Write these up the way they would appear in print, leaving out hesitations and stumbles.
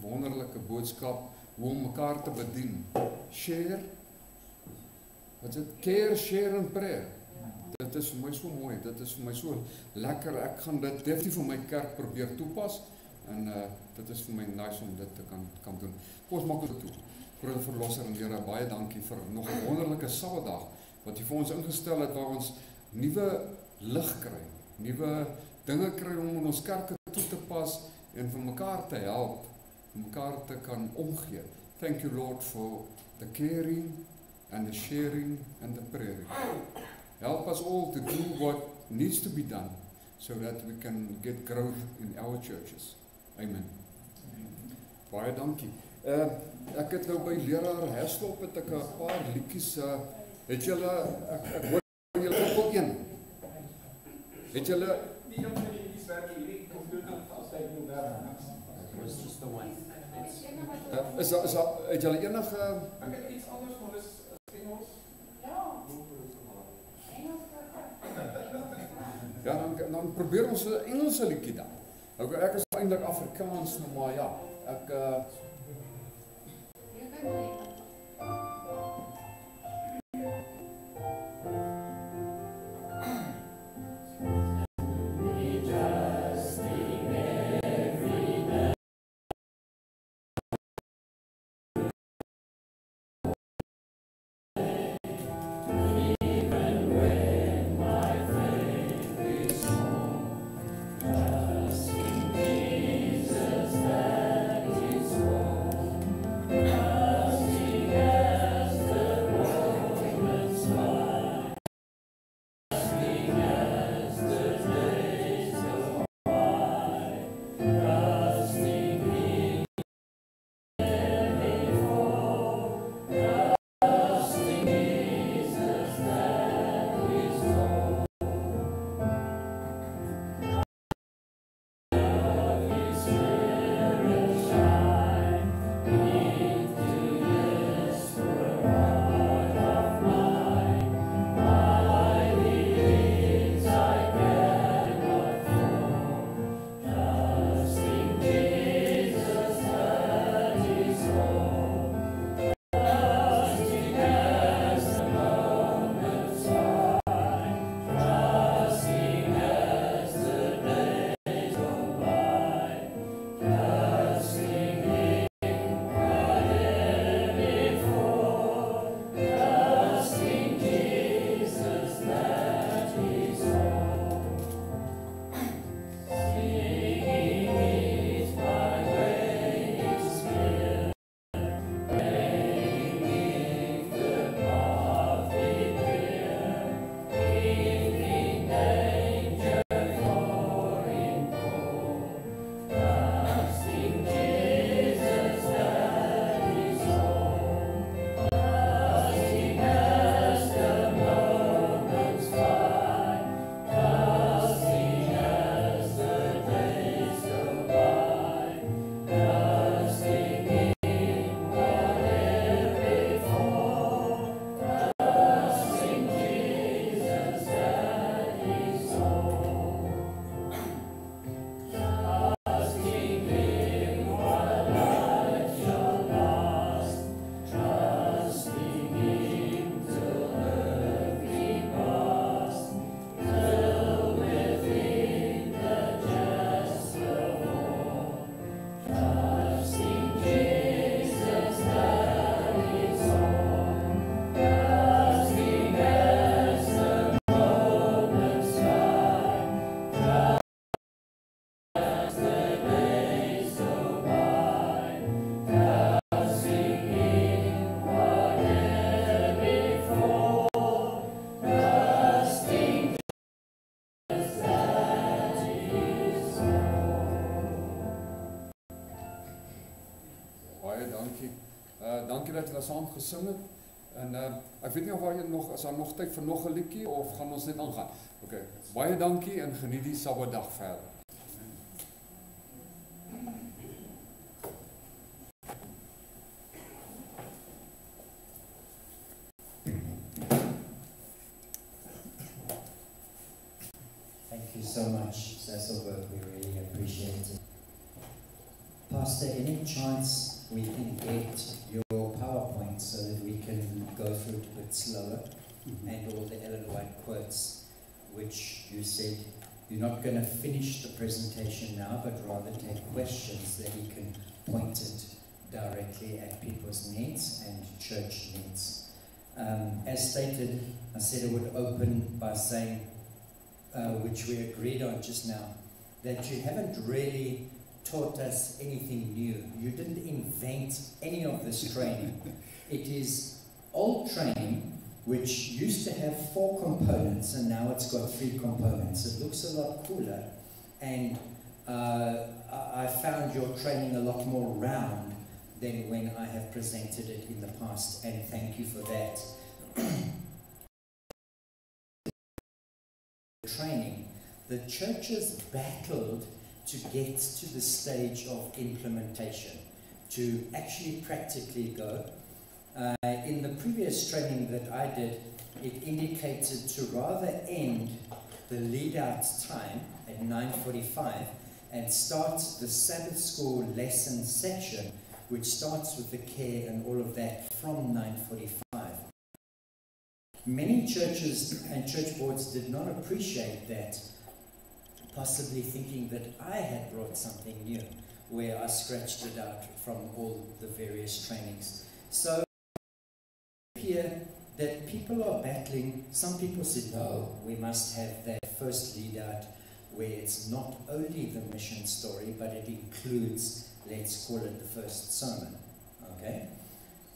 wonderlike boodskap hoe om mekaar te bedien. Share, wat is dit? Care, share en prayer. Dit is vir my so mooi, dit is vir my so lekker, ek gaan dit definitief vir my kerk probeer toepas, en dit is vir my nice om dit te kan doen. Kom ons maak dit toe. Grote Verlosser en Here, baie dankie vir nog 'n wonderlike Sabbatdag, wat U vir ons ingestel het, waar ons nuwe lig kry, nuwe dinge kry om in ons kerke toe te pas, en vir mekaar te help, vir mekaar te kan omgee. Thank you, Lord, for the caring and the sharing and the praying. Help us all to do what needs to be done so that we can get growth in our churches. Amen. Baie dankie. Ek het nou by leraar Herstop het ek 'n paar liedjies, het julle, ek hoor julle ook een. Het julle nie om vir die liedjies werk hierdie computer as hy moet werk. It's just the one. het julle enige Ek het iets anders, maar dis Engels. Ja, dan probeer ons 'n Engelse liedjie dan. Okay, ek is eintlik Afrikaans, maar ja, ek dankie dat julle saam gesing het. En ek weet nie of as daar nog tyd vir nog 'n liedjie of gaan ons net aangaan. Okay, baie dankie en geniet die Sabbatdag verder. Thank you so much, Cecil. We really appreciate it. Pastor, any chance we can get your PowerPoint so that we can go through it a bit slower, and all the Ellen White quotes, which you said you're not going to finish the presentation now, but rather take questions that he can point it directly at people's needs and church needs. As stated, I said I would open by saying, which we agreed on just now, that you haven't really taught us anything new. You didn't invent any of this training. It is old training, which used to have 4 components, and now it's got 3 components. It looks a lot cooler, and I found your training a lot more round than when I have presented it in the past, and thank you for that. Training, the churches battled to get to the stage of implementation, to actually practically go. In the previous training that I did, it indicated to rather end the lead-out time at 9:45 and start the Sabbath school lesson section, which starts with the care and all of that, from 9:45. Many churches and church boards did not appreciate that, possibly thinking that I had brought something new, where I scratched it out from all the various trainings. So here that people are battling. Some people said, no, we must have that first lead out where it's not only the mission story, but it includes, let's call it the first sermon. Okay?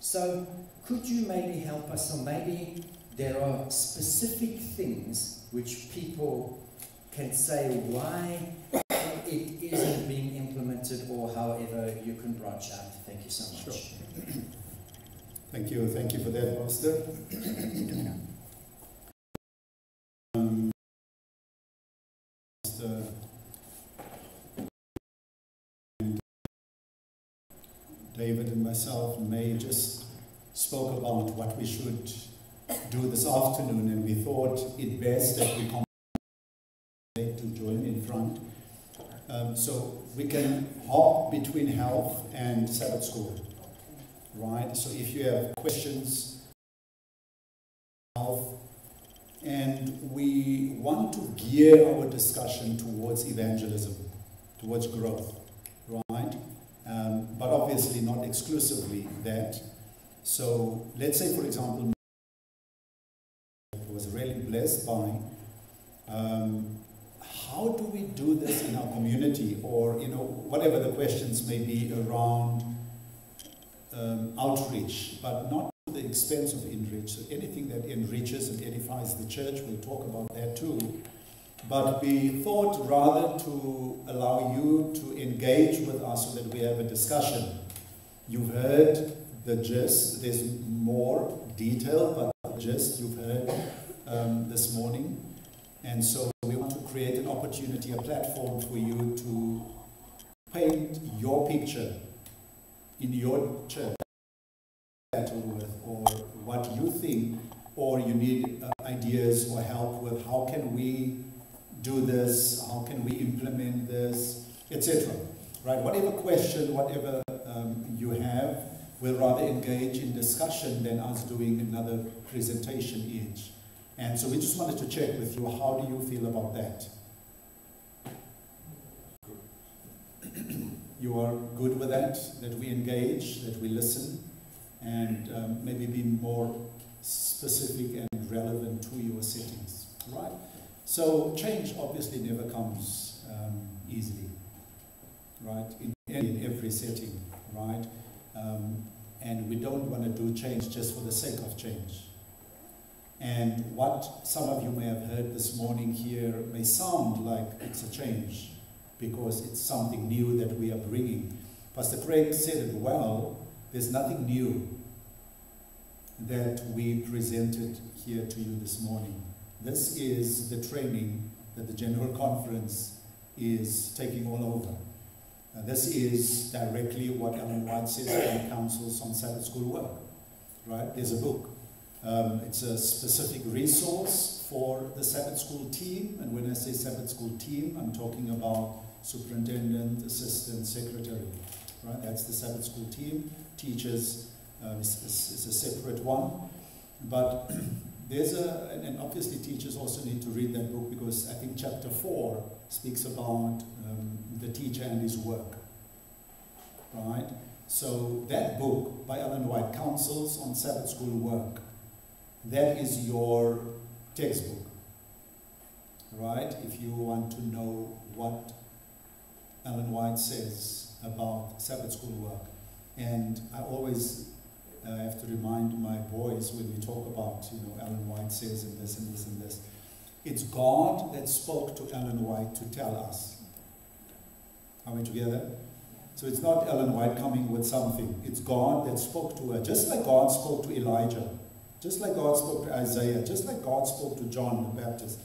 So could you maybe help us, or maybe there are specific things which people can say why it isn't being implemented, or however you can branch out. Thank you so much. Sure. Thank you for that, Pastor. David and myself and May just spoke about what we should do this afternoon, and we thought it best that we come to join in front, so we can hop between health and Sabbath school, right? So if you have questions, health, and we want to gear our discussion towards evangelism, towards growth, right? But obviously not exclusively that. So let's say, for example, I was really blessed by how do we do this in our community, or whatever the questions may be around outreach, but not at the expense of enrich. So anything that enriches and edifies the church, we'll talk about that too. But we thought rather to allow you to engage with us so that we have a discussion. You've heard the gist. There's more detail, but the gist you've heard this morning. And so we want to create an opportunity, a platform for you to paint your picture in your church, or what you think, or you need ideas or help with. How can we do this? How can we implement this, etc. Right? Whatever question, whatever you have, we'll rather engage in discussion than us doing another presentation each. And so we just wanted to check with you, how do you feel about that? You are good with that we engage, that we listen, and maybe be more specific and relevant to your settings, right? So change obviously never comes easily, right? In every setting, right? And we don't want to do change just for the sake of change. And what some of you may have heard this morning here may sound like it's a change because it's something new that we are bringing. Pastor Craig said it well, there's nothing new that we presented here to you this morning. This is the training that the General Conference is taking all over. This is directly what Ellen White says in councils on Sabbath school work, right? There's a book. It's a specific resource for the Sabbath school team, and when I say Sabbath school team, I'm talking about superintendent, assistant, secretary. right? That's the Sabbath school team. Teachers is a separate one. But there's and obviously teachers also need to read that book, because I think chapter 4 speaks about the teacher and his work, right? So that book by Ellen White, Counsels on Sabbath School Work, that is your textbook, right? If you want to know what Ellen White says about Sabbath school work. And I always have to remind my boys when we talk about, Ellen White says and this and this and this. It's God that spoke to Ellen White to tell us. Are we together? So it's not Ellen White coming with something. It's God that spoke to her. Just like God spoke to Elijah. Just like God spoke to Isaiah. Just like God spoke to John the Baptist.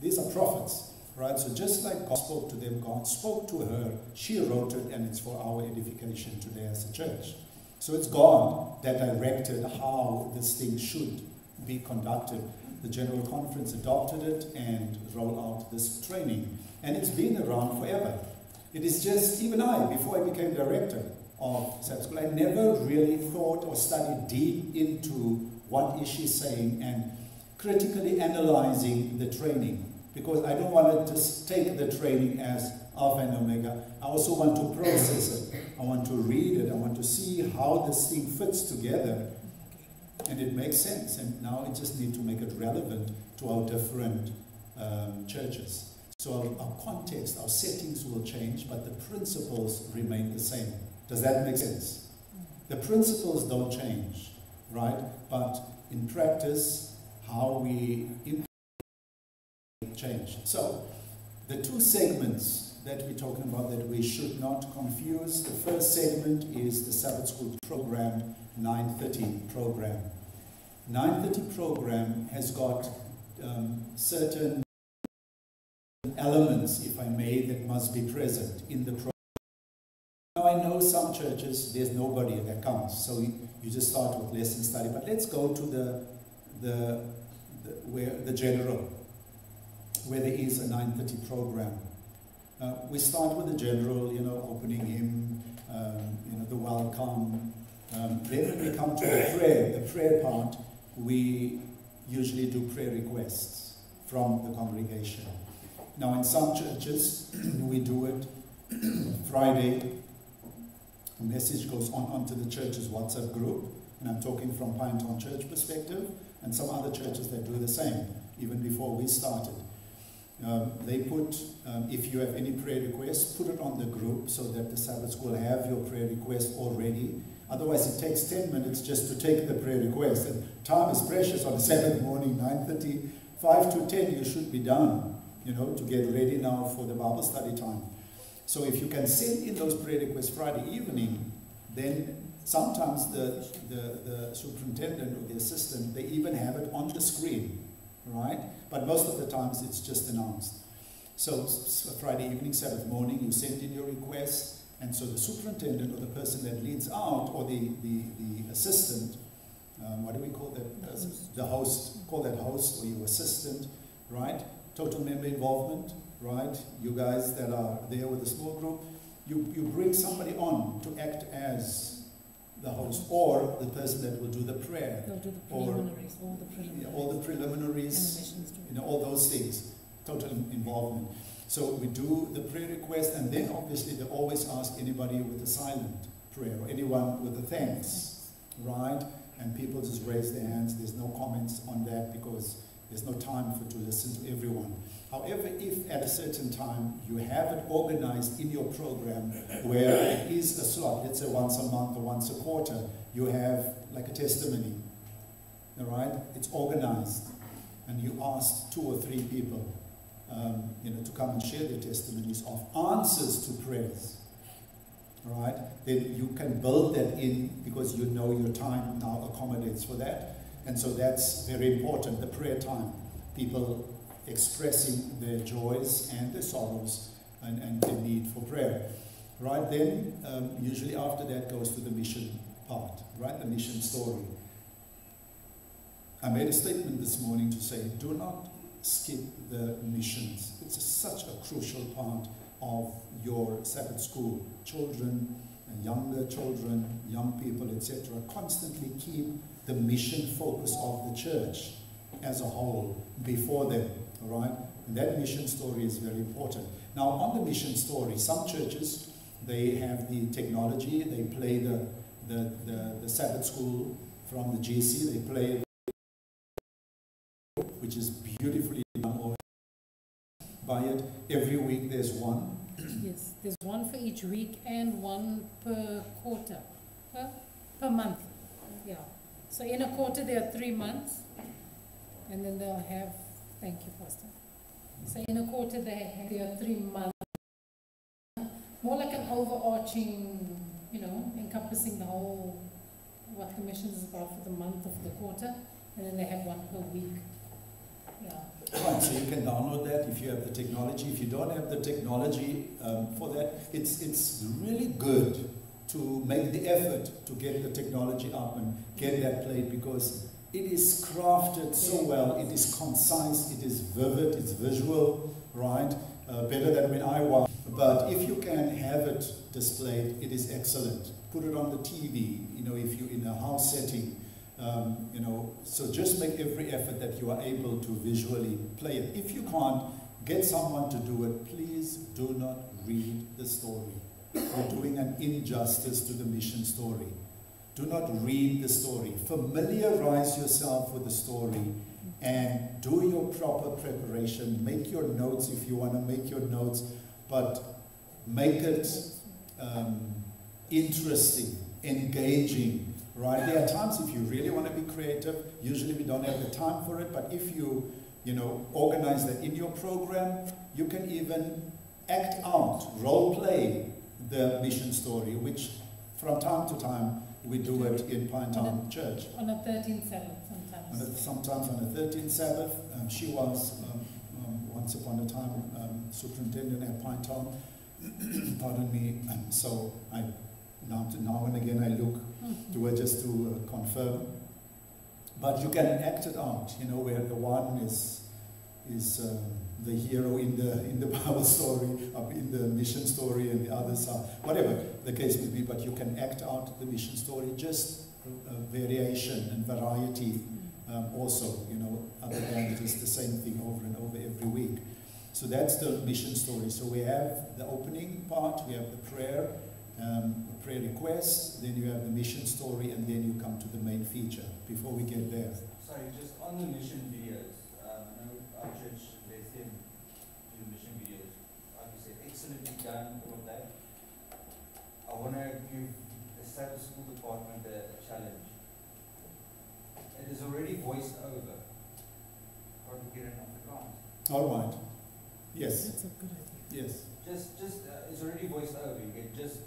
These are prophets, right? So just like God spoke to them, God spoke to her. She wrote it, and it's for our edification today as a church. So it's God that directed how this thing should be conducted. The General Conference adopted it and rolled out this training. And it's been around forever. It is just, even before I became director of Sabbath School, I never really thought or studied deep into what is she saying and critically analyzing the training. Because I don't want to just take the training as Alpha and Omega. I also want to process it. I want to read it. I want to see how this thing fits together. And it makes sense. And now I just need to make it relevant to our different churches. So our context, our settings will change, but the principles remain the same. Does that make sense? The principles don't change, right? But in practice, how we implement change. So the two segments that we're talking about that we should not confuse. The first segment is the Sabbath School program, 9:30 program. 9:30 program has got certain elements, if I may, that must be present in the program. Now I know some churches, there's nobody that comes, so you just start with lesson study. But let's go to the general, where there is a 9:30 program. We start with the general, opening hymn, the welcome. Then when we come to the prayer part, we usually do prayer requests from the congregation. Now in some churches, we do it Friday. The message goes onto the church's WhatsApp group, and I'm talking from Pine Town Church perspective, and some other churches that do the same, even before we started. They put, if you have any prayer requests, put it on the group so that the Sabbath School have your prayer request already. Otherwise, it takes 10 minutes just to take the prayer request. And time is precious on a Sabbath morning, 9:30, 5 to 10, you should be done, to get ready now for the Bible study time. So if you can send in those prayer requests Friday evening, then sometimes the superintendent or the assistant, they even have it on the screen, right? But most of the times it's just announced. So Friday evening, Sabbath morning, you send in your request, and so the superintendent or the person that leads out, or the assistant, what do we call that person? The host, call that host or your assistant, right? Total member involvement, right? You guys that are there with a small group, you bring somebody on to act as the host, or the person that will do the prayer, they'll do the preliminaries, all the preliminaries, all those things, total involvement. So we do the prayer request, and then obviously they always ask anybody with a silent prayer, or anyone with a thanks, right? And people just raise their hands. There's no comments on that because there's no time to listen to everyone. However, if at a certain time you have it organized in your program where it is a slot, let's say once a month or once a quarter, you have like a testimony, all right? It's organized, and you ask 2 or 3 people, to come and share their testimonies of answers to prayers, all right? Then you can build that in because you know your time now accommodates for that. And so that's very important, the prayer time. People expressing their joys and their sorrows and their need for prayer. Right, then usually after that goes to the mission part, right, the mission story. I made a statement this morning to say, do not skip the missions. It's such a crucial part of your Sabbath school. Children younger children, young people, etc., constantly keep the mission focus of the church as a whole before them, all right? And that mission story is very important. Now, on the mission story, some churches, they have the technology, they play the Sabbath school from the GC, they play, which is beautifully done by it. Every week there's one. Yes, there's one for each week and one per quarter, per month. Yeah. So in a quarter there are 3 months, and then they'll have, thank you, Pastor. So in a quarter there are 3 months. More like an overarching, you know, encompassing the whole, what the mission is about for the month of the quarter, and then they have one per week. Yeah. Right, so you can download that if you have the technology. If you don't have the technology for that, it's really good to make the effort to get the technology up and get that played, because it is crafted so well, it is concise, it is vivid, it's visual, right? Better than when I was. But if you can have it displayed, it is excellent. Put it on the TV, you know, if you're in a house setting, you know, so just make every effort that you are able to visually play it. If you can't, get someone to do it. Please do not read the story. You're doing an injustice to the mission story. Do not read the story. Familiarize yourself with the story and do your proper preparation. Make your notes if you want to make your notes, but make it interesting, engaging, right? There are times if you really want to be creative, usually we don't have the time for it, but if you know, organize that in your program, you can even act out, role play the mission story, which from time to time we do it in Pinetown Church. On a 13th Sabbath sometimes. Sometimes on a 13th Sabbath. She was once upon a time superintendent at Pinetown. Pardon me. And so I now and again I look to her just to confirm. But you can act it out, you know, where the one is the hero in the Bible story, in the mission story, and the others are whatever the case may be. But you can act out the mission story, just variation and variety. Also, you know, other than just the same thing over and over every week. So that's the mission story. So we have the opening part, we have the prayer request, then you have the mission story, and then you come to the main feature. Before we get there. Sorry, just on the mission videos, I know our church lets them do mission videos. Like you said, excellently done, all of that. I want to give the Sabbath School Department a challenge. It is already voiced over. Or we get it off the ground. All right. Yes. That's a good idea. Yes. Just it's already voiced over. You get just,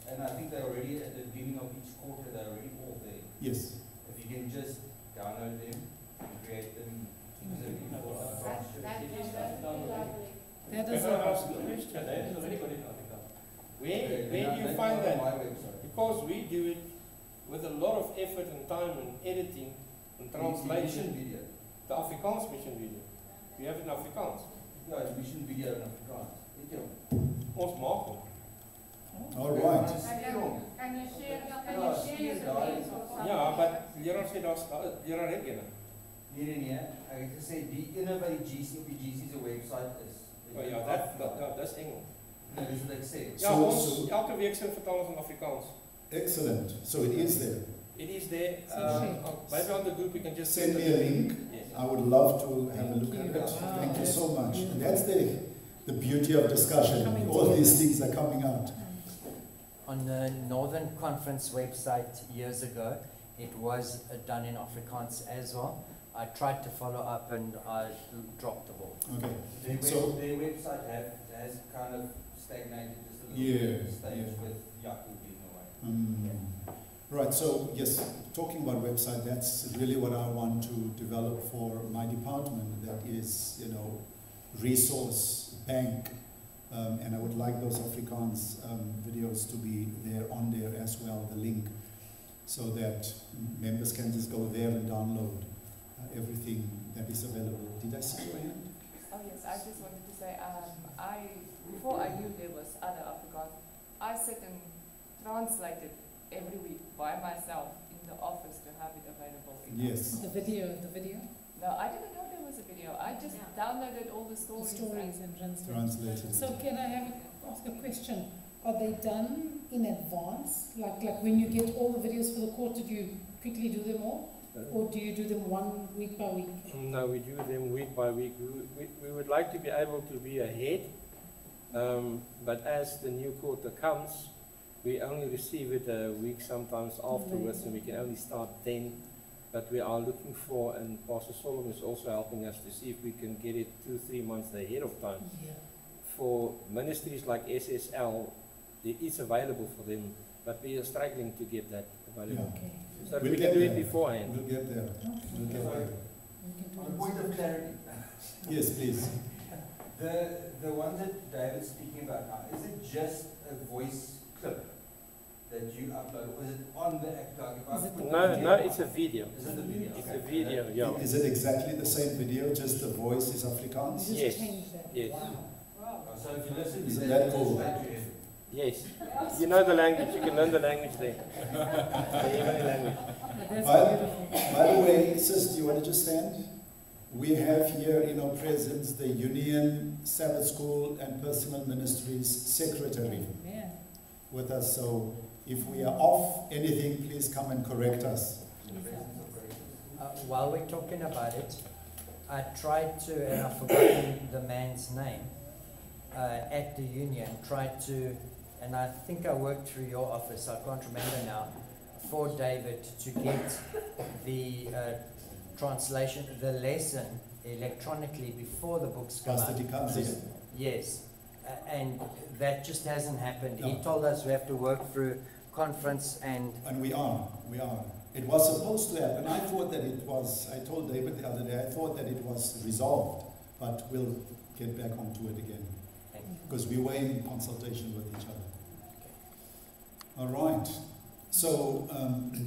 and I think they're already at the beginning of each quarter. They're already all there. Yes. If you can just download them and create them. That is Can I ask a question? That is already got it on the ground. Where do you find that? Because we do it with a lot of effort and time and editing and translation. Video. The Afrikaans mission video. We have it in Afrikaans. Ja, die mission video in Afrikaans. Weet jy? Ons maak hom. All right. Can you share the links or something? Ja, maar leraar sê daar's leraar het een. Nee. Ek het gesê die ene wat die GC op die GC se webwerf is. Oh ja, dis Engels. Nee, dis wat ek sê. Ja, ons elke week sien vertaal ons in Afrikaans. Excellent. So it is there. It is there. Maybe on the group you can just Send me a link. Yes. I would love to have a look at it. Wow. Thank you so much. And that's the beauty of discussion. All these things are coming out. On the Northern Conference website years ago, it was done in Afrikaans as well. I tried to follow up and I dropped the ball. Okay. Their website has kind of stagnated just a little bit stage with Yahoo being away. Right, so yes, talking about website, that's really what I want to develop for my department. That is, you know, resource bank, and I would like those Afrikaans videos to be there on there as well, the link, so that members can just go there and download everything that is available. Did I see your hand? Oh yes, I just wanted to say, before I knew there was other Afrikaans, I sat and translate it every week by myself in the office to have it available. Yes. The video. No, I didn't know there was a video. I just downloaded all the stories. And translated. Translated. So can I ask a question? Are they done in advance? Like when you get all the videos for the quarter, do you quickly do them all? Or do you do them one week by week? No, we do them week by week. We would like to be able to be ahead, but as the new quarter comes, we only receive it a week sometimes afterwards, and we can only start then. But we are looking for, and Pastor Solomon is also helping us to see if we can get it 2-3 months ahead of time. Yeah. For ministries like SSL, it is available for them, but we are struggling to get that available. Okay. So We'll we get can do there. it beforehand. We'll get there. We'll get there. On a point of clarity, Yes, please. the one that David's speaking about now, is it just a voice clip that you upload, or is it on the act? Like if I put No, it's a video. Is it the video? It's Okay. a video, yeah. Is it exactly the same video, just the voice is Afrikaans? You Yes. just change that. Yes. Wow. Oh, so if you listen to Isn't that, that cool? straight to heaven. Yes. You know the language, you can learn the language there. The Heavenly language. But that's But- beautiful. By the way, sis, do you want to just stand? We have here in our presence the Union Sabbath School and Personal Ministries Secretary Yeah. with us. So if we are off anything, please come and correct us. While we're talking about it, I tried to, and I've forgotten the man's name, at the union, tried to, and I think I worked through your office, I can't remember now, for David to get the translation, the lesson electronically before the books come Pastor out. Dikanzi. Yes, and that just hasn't happened. He No. told us we have to work through conference and And we are. It was supposed to happen. I thought that it was, I told David the other day, I thought that it was resolved, but we'll get back onto it again. Because we were in consultation with each other. All right. So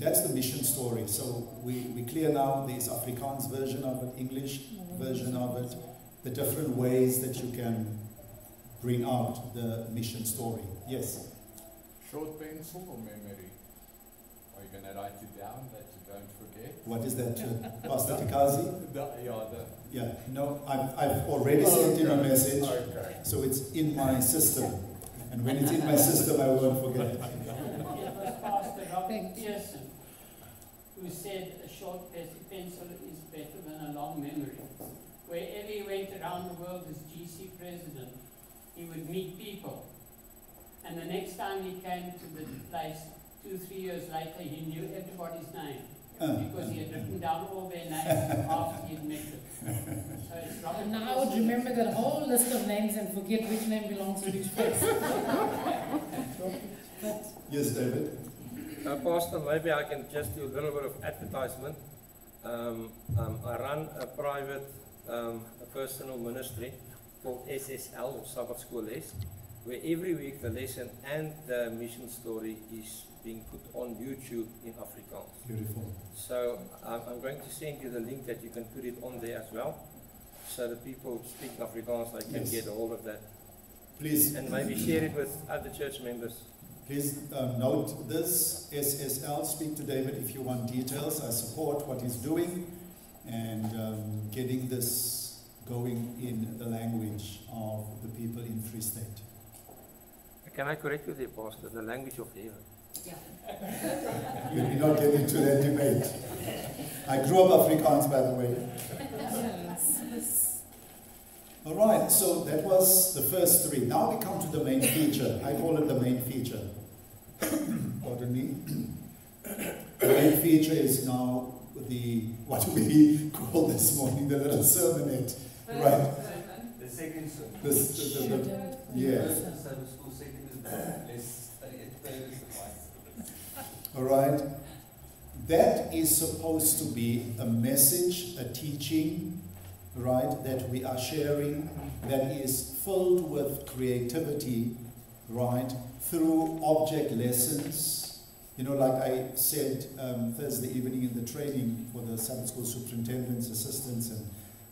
that's the mission story. So we clear now there's Afrikaans version of it, English version of it, the different ways that you can bring out the mission story. Yes. Short pencil or memory? Are you going to write it down that you don't forget? What is that, Pastor Tikazi? Yeah, no, I've already sent him a message, Okay. so it's in my system. And when it's in my system, I won't forget it. It was Pastor Robert Thank you. Pearson who said a short pencil is better than a long memory. Wherever he went around the world as GC president, he would meet people. And the next time he came to the place, 2-3 years later, he knew everybody's name. Because he had written down all their names after he had met them. So it's Robert And now I would remember that whole list of names and forget which name belongs to which place. But Yes, David. Pastor, maybe I can just do a little bit of advertisement. I run a private a personal ministry called SSL, or Sabbath School Les, where every week the lesson and the mission story is being put on YouTube in Afrikaans. Beautiful. So I'm going to send you the link that you can put it on there as well, so that people speak Afrikaans, they can Yes. get a hold of that. Please, And maybe share it with other church members. please note this, SSL, speak to David if you want details. I support what he's doing and getting this going in the language of the people in Free State. Can I correct you there, Pastor? The language of heaven. We'll not get into that debate. I grew up Afrikaans, by the way. yes. All right, so that was the first three. Now we come to the main feature. I call it the main feature. Pardon me. The main feature is now what we call this morning the little sermonette. Right. The second sermon. Yeah. First Sabbath school, second is less study, third is the Bible. All right. That is supposed to be a message, a teaching, right, that we are sharing, that is filled with creativity, right, through object lessons. You know, like I said Thursday evening in the training for the Sabbath School superintendents, assistants,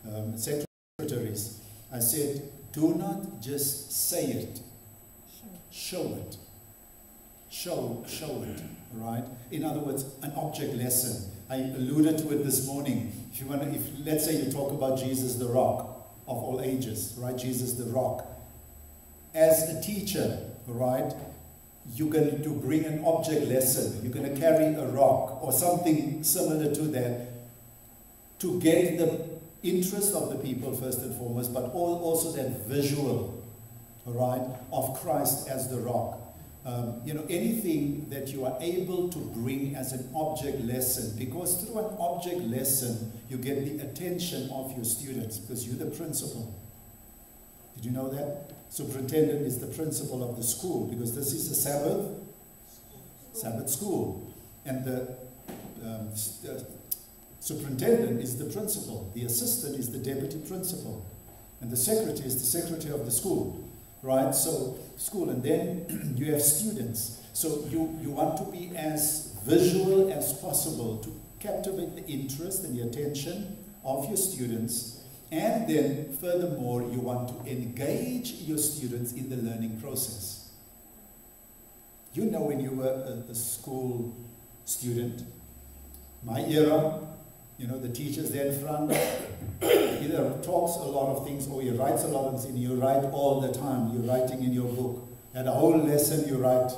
and secretaries, I said, do not just say it, show it. show it, right? In other words, an object lesson. I alluded to it this morning. If you want to, let's say you talk about Jesus the rock of all ages, right? Jesus the rock. As a teacher, right, you're going to bring an object lesson. You're going to carry a rock or something similar to that to get the interest of the people first and foremost, but also that visual, right, of Christ as the rock. You know, anything that you are able to bring as an object lesson, because through an object lesson you get the attention of your students, because you're the principal. Did you know that? Superintendent is the principal of the school, because this is a Sabbath school, and the superintendent is the principal, the assistant is the deputy principal, and the secretary is the secretary of the school. Right, so school, and then you have students. So you want to be as visual as possible to captivate the interest and the attention of your students. And then furthermore, you want to engage your students in the learning process. You know, when you were a school student, my era, you know, the teachers there in front either talks a lot of things or he writes a lot of things, and you write all the time. You're writing in your book. And a whole lesson you write,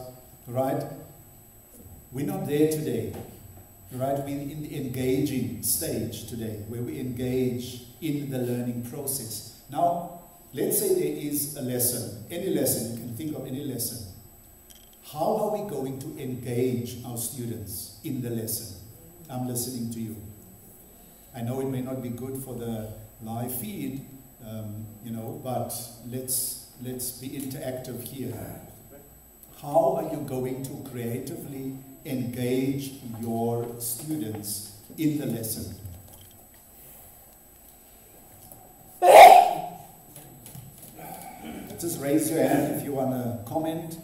right? We're not there today, right? We're in the engaging stage today, where we engage in the learning process. Now, let's say there is a lesson, any lesson, you can think of any lesson. How are we going to engage our students in the lesson? I'm listening to you. I know it may not be good for the live feed, you know, but let's be interactive here. How are you going to creatively engage your students in the lesson? Just raise your hand if you want to comment.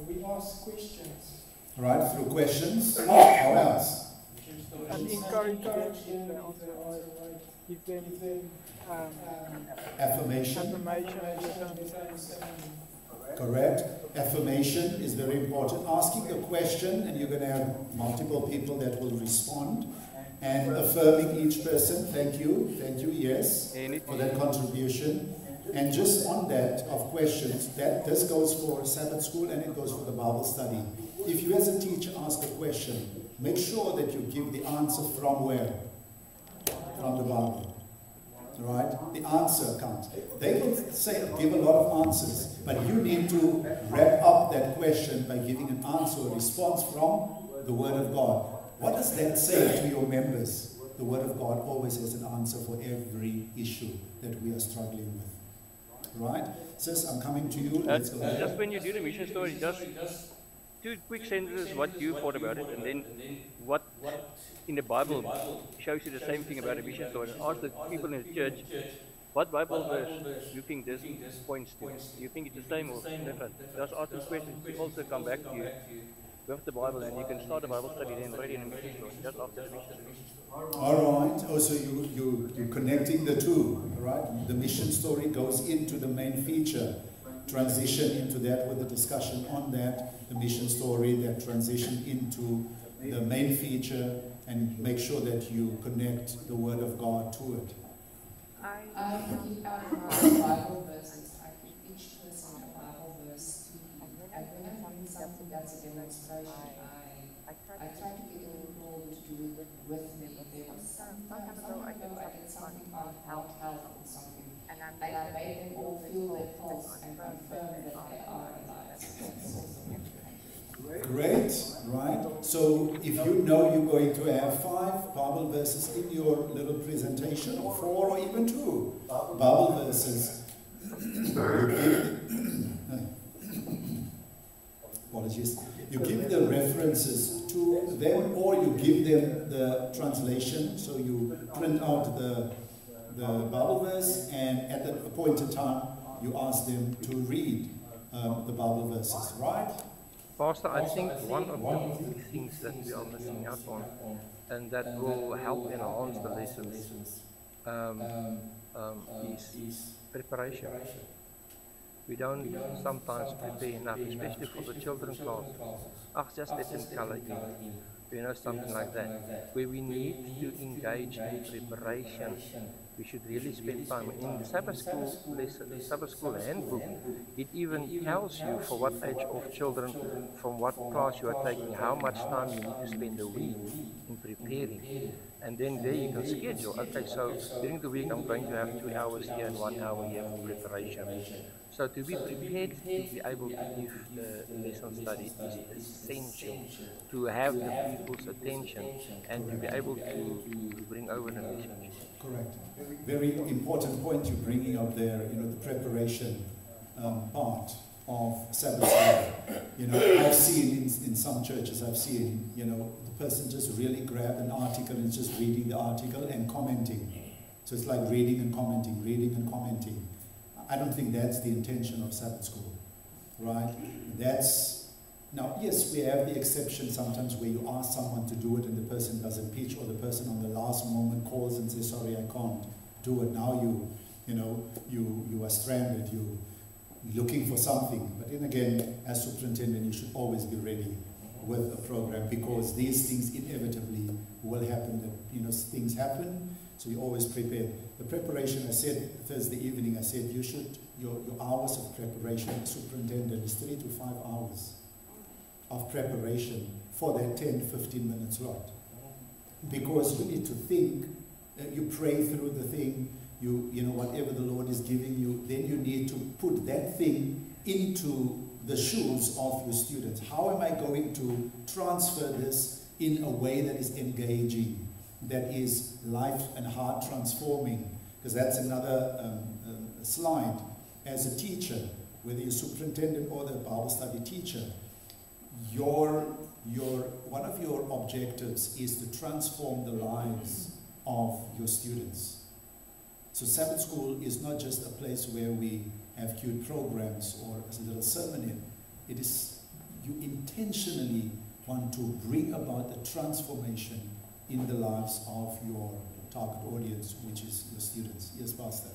We ask questions. Right, through questions. How else? And encourage them if they answer right. Give them affirmation. Correct. Affirmation is very important. Asking a question, and you're going to have multiple people that will respond. And affirming each person. Thank you, yes, for that contribution. And just on that of questions, this goes for Sabbath school and it goes for the Bible study. If you as a teacher ask a question, make sure that you give the answer from where? From the Bible. Right? The answer counts. They will give a lot of answers, but you need to wrap up that question by giving an answer or response from the Word of God. What does that say to your members? The Word of God always has an answer for every issue that we are struggling with. Right? Sis, I'm coming to you. Let's go ahead. Just when you do the mission story, just 2 quick sentences what you thought about it, and then what in the Bible shows you the same thing about a mission story. Ask the people in the church, what Bible verse you think this points to? You think it's the same or different? Just ask them questions. They also come back to you with the Bible, and you can start a Bible study then already in a mission story, just after the mission story. All right. Also, you're connecting the two, right? The mission story goes into the main feature. Transition into that with the discussion on that, the mission story, that transition into the main feature, and make sure that you connect the Word of God to it. I keep out my Bible verses. I give each person a Bible verse to read. And when I'm doing something that's a demonstration, I try to get a people to do it with me. There was sometimes I did something on health or something, and I made them all feel their pulse and confirm that they are alive. Great, right? So if you know you're going to have 5 Bible verses in your little presentation, or 4 or even 2 Bible verses, apologies, you give the references to them, or you give them the translation, so you print out the Bible verse, and at the appointed time you ask them to read the Bible verses, right? Pastor, I think one of the big things that we are missing out on and that will help enhance the lessons, is preparation. We don't sometimes prepare enough, especially for the children class. Just let them color in, something like that, where we need to engage in preparation. We should really spend time. In the Sabbath school handbook, it even tells you for what age of children, from what class you are taking, how much time you need to spend a week in preparing. And then there you can schedule, okay, so during the week I'm going to have 2 hours here and 1 hour here for preparation. So to be prepared to be able to give the lesson study is essential, to have the people's attention and to be able to bring over the message. Correct. Very important point you're bringing up there, the preparation part of Sabbath school. I've seen in some churches, the person just really grabbed an article and just reading the article and commenting. So it's like reading and commenting. I don't think that's the intention of Sabbath school, right? Now, yes, we have the exception sometimes where you ask someone to do it and the person doesn't pitch, or the person on the last moment calls and says, sorry, I can't do it. Now you are stranded, you're looking for something. But then again, as superintendent, you should always be ready with a program, because these things inevitably will happen. That things happen, so you're always prepared. The preparation, I said Thursday evening, I said your hours of preparation as superintendent is 3 to 5 hours of preparation for that 10-15 minute slot, because you need to think. You pray through the thing. Whatever the Lord is giving you, then you need to put that thing into the shoes of your students. How am I going to transfer this in a way that is engaging, that is life and heart transforming? Because that's another slide. As a teacher, whether you're superintendent or the Bible study teacher, one of your objectives is to transform the lives of your students. So Sabbath school is not just a place where we have cute programs or a little sermon in. It is, you intentionally want to bring about the transformation in the lives of your target audience, which is your students. Yes, Pastor.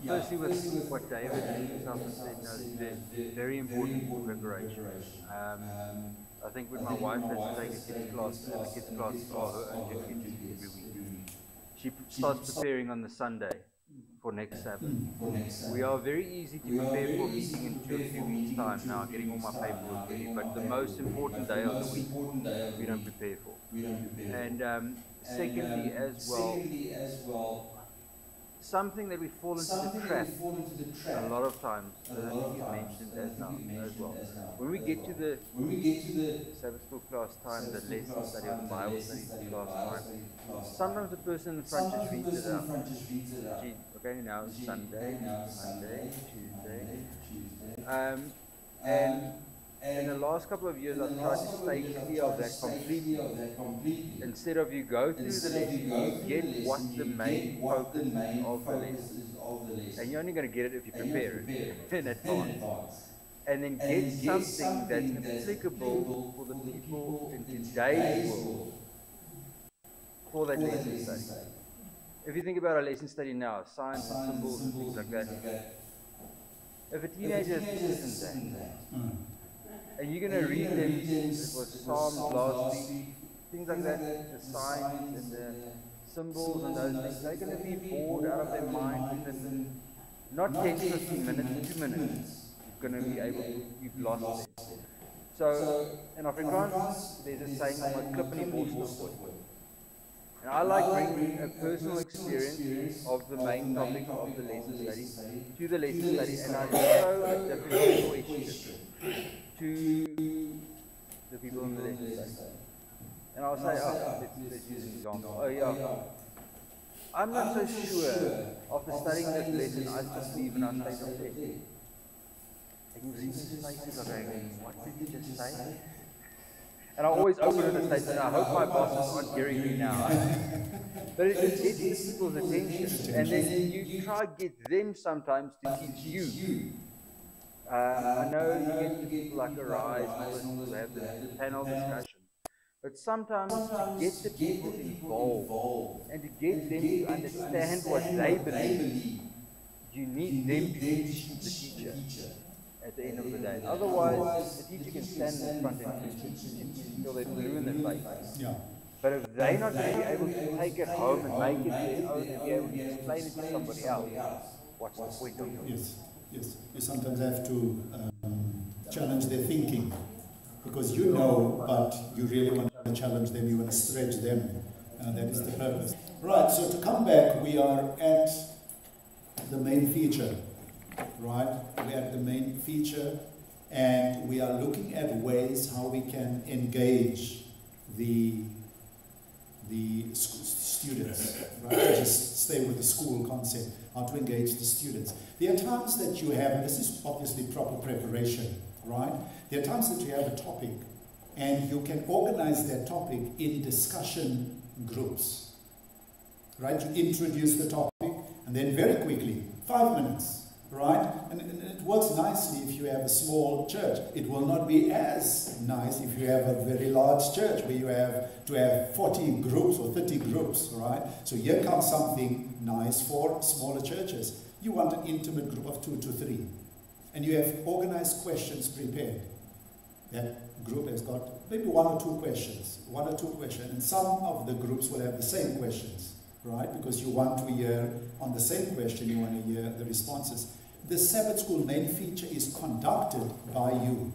Firstly with what David said, there's very important preparation. I think when my wife has to take a kids class, and the kids class are her own duty every week, she starts preparing on the Sunday for next Sabbath. We are very easy to prepare for a meeting in 2 or 3 weeks' time now, getting all my paperwork ready, but the most important day of the week we don't prepare for. And secondly as well, something that we fall into the trap a lot of times, I think you've mentioned as well. When we get to the Sabbath school class time, the lesson study or the Bible study class time, sometimes the person in the front just reads it out. Okay, now it's Sunday, Monday, Tuesday. And in the last couple of years, I've tried to stay clear of that completely. Instead of you go through the lesson, you get what the main focus of the lesson is. And you're only going to get it if you prepare it in advance. And then get something that's applicable for the people in today's world for that lesson study. If you think about our lesson study now, science and symbols and things like that, if a teenager is in that, and you're going to read them, it was Psalms last week, things like that, the signs and the symbols and those things, they're going to be bored out of their mind within not 10, 15 minutes, 2 minutes, you're going to be able to, you've lost it. So, in Afrikaans, there's a saying, om 'n klip in die bos te gooi. And I like bringing a personal experience of the main topic of the lesson study to the lesson study, and I throw a different question to the people in the lesson study. And I'll say, let's use an example. I'm not so sure after studying this lesson, I just leave and I stay upset. I can see these faces are going, what did you just say? And I always open it and say, I hope my bosses aren't hearing me now. But it gets people's attention. And then you try to get them sometimes to teach you I know you get the people like Arise and all those people who have the panel discussion. But sometimes to get the people involved and to get them to understand what they believe, you need them to teach the teacher at the end of the day. Otherwise, the teacher can stand in front and teach until they're blue in their face. Yeah. But if they're not going to be able to take it home and make it their own and be able to explain it to somebody else, what's the point of it? Yes, yes. You sometimes have to challenge their thinking, because you know, but you really want to challenge them, you want to stretch them, and that is the purpose. Right, so to come back, we are at the main feature, right? We're at the main feature, and we are looking at ways how we can engage the students, right? Just stay with the school concept, how to engage the students. There are times that you have, this is obviously proper preparation, right? There are times that you have a topic, and you can organize that topic in discussion groups, right? You introduce the topic, and then very quickly, 5 minutes, right? And it works nicely if you have a small church. It will not be as nice if you have a very large church where you have to have 40 groups or 30 groups, right? So here comes something nice for smaller churches. You want an intimate group of 2 to 3. And you have organized questions prepared. That group has got maybe 1 or 2 questions. And some of the groups will have the same questions, right? Because you want to hear on the same question, you want to hear the responses. The Sabbath School main feature is conducted by you.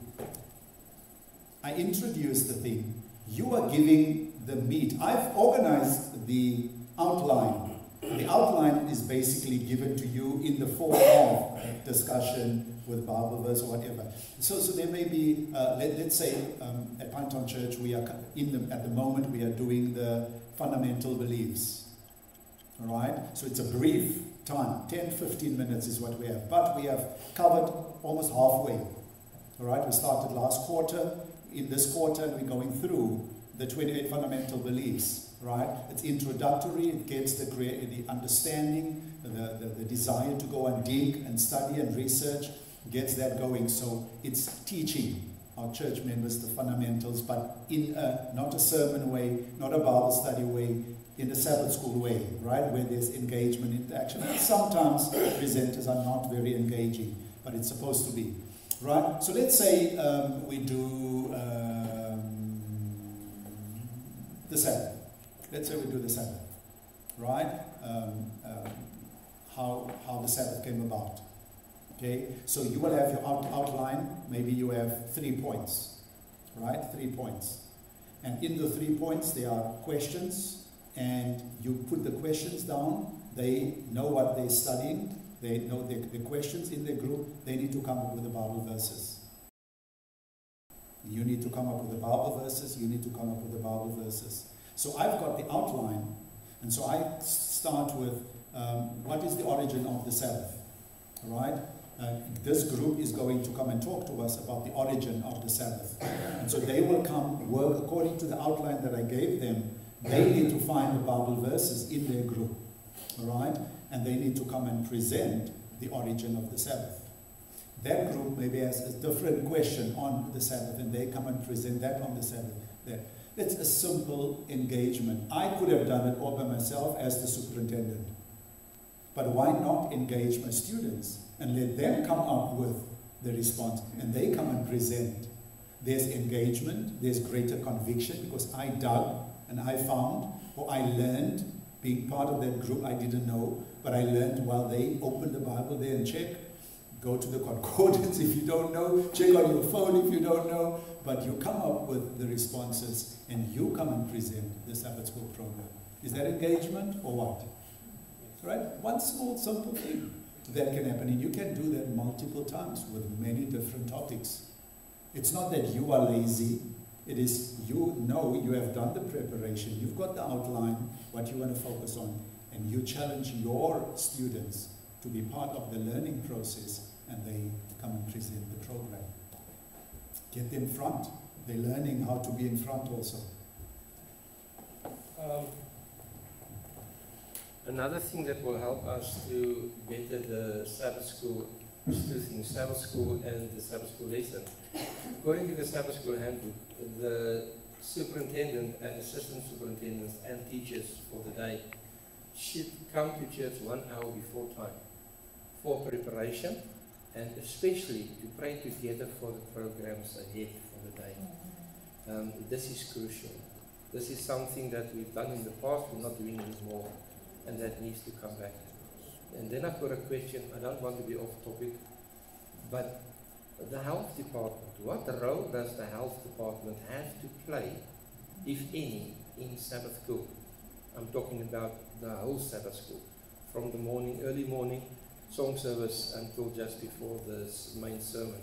I introduce the thing. You are giving the meat. I've organized the outline. The outline is basically given to you in the form of discussion with Bible verse or whatever. So there may be, let's say at Pinetown Church, we are at the moment we are doing the fundamental beliefs. All right? So it's a brief time, 10-15 minutes is what we have. But we have covered almost halfway. All right? We started last quarter. In this quarter, we're going through the 28 fundamental beliefs. Right? It's introductory. It gets the understanding, the desire to go and dig and study and research, gets that going. So it's teaching our church members the fundamentals, but in not a sermon way, not a Bible study way, in the Sabbath School way, right, where there's engagement, interaction. And sometimes presenters are not very engaging, but it's supposed to be, right? So let's say we do the Sabbath. Let's say we do the Sabbath, right? How the Sabbath came about. Okay, so you will have your outline. Maybe you have 3 points, right? 3 points, and in the 3 points there are questions. And you put the questions down. They know what they're studying. They know the questions in their group. They need to come up with the Bible verses. You need to come up with the Bible verses. You need to come up with the Bible verses. So I've got the outline. And so I start with what is the origin of the Sabbath? All right? This group is going to come and talk to us about the origin of the Sabbath. And so they will come work according to the outline that I gave them. They need to find the Bible verses in their group, all right? And they need to come and present the origin of the Sabbath. That group maybe has a different question on the Sabbath, and they come and present that on the Sabbath. It's a simple engagement. I could have done it all by myself as the superintendent. But why not engage my students and let them come up with the response, and they come and present? There's engagement, there's greater conviction, because I dug, and I found, or I learned, being part of that group I didn't know, but I learned while they opened the Bible there and check. Go to the concordance if you don't know, check on your phone if you don't know, but you come up with the responses and you come and present the Sabbath School program. Is that engagement or what? Right? One small, simple thing that can happen, and you can do that multiple times with many different topics. It's not that you are lazy. It is, you know, you have done the preparation, you've got the outline, what you want to focus on, and you challenge your students to be part of the learning process, and they come and present the program. Get them in front. They're learning how to be in front also. Another thing that will help us to better the Sabbath School two things, Sabbath school and the Sabbath school lesson. According to the Sabbath school handbook, the superintendent and assistant superintendents and teachers for the day should come to church 1 hour before time for preparation and especially to pray together for the programs ahead for the day. This is crucial. This is something that we've done in the past, we're not doing anymore, and that needs to come back. And then I've got a question, I don't want to be off topic, but the health department, what role does the health department have to play, if any, in Sabbath school? I'm talking about the whole Sabbath school, from the morning, early morning, song service until just before the main sermon.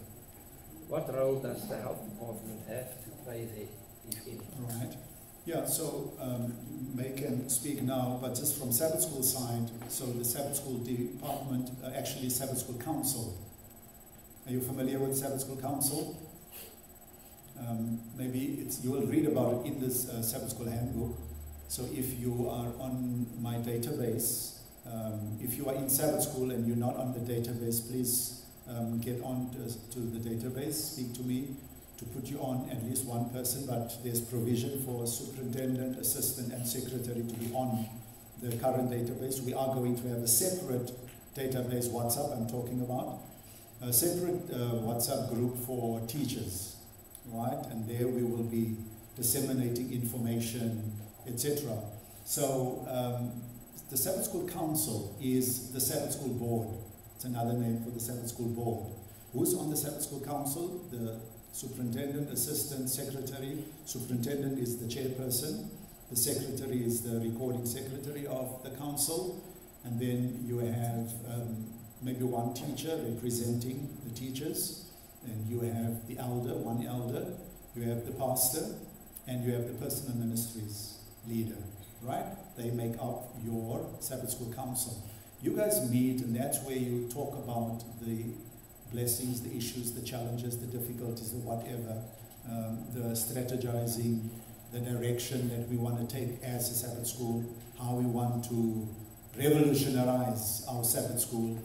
What role does the health department have to play there, if any? Right. Yeah, so May can speak now, but just from Sabbath school side, so the Sabbath school department, actually Sabbath school council. Are you familiar with Sabbath school council? Maybe you will read about it in this Sabbath school handbook. So if you are on my database, if you are in Sabbath school and you're not on the database, please get on to the database, speak to me to put you on at least one person, but there's provision for superintendent, assistant and secretary to be on the current database. We are going to have a separate database WhatsApp I'm talking about, a separate WhatsApp group for teachers, right? And there we will be disseminating information, etc. So the Sabbath School Council is the Sabbath School Board. It's another name for the Sabbath School Board. Who's on the Sabbath School Council? The superintendent, assistant, secretary. Superintendent is the chairperson. The secretary is the recording secretary of the council. And then you have maybe one teacher representing the teachers. And you have the elder, one elder. You have the pastor. And you have the personal ministries leader, right? They make up your Sabbath School Council. You guys meet, and that's where you talk about the blessings, the issues, the challenges, the difficulties, the whatever, the strategizing, the direction that we want to take as a Sabbath school, how we want to revolutionize our Sabbath school.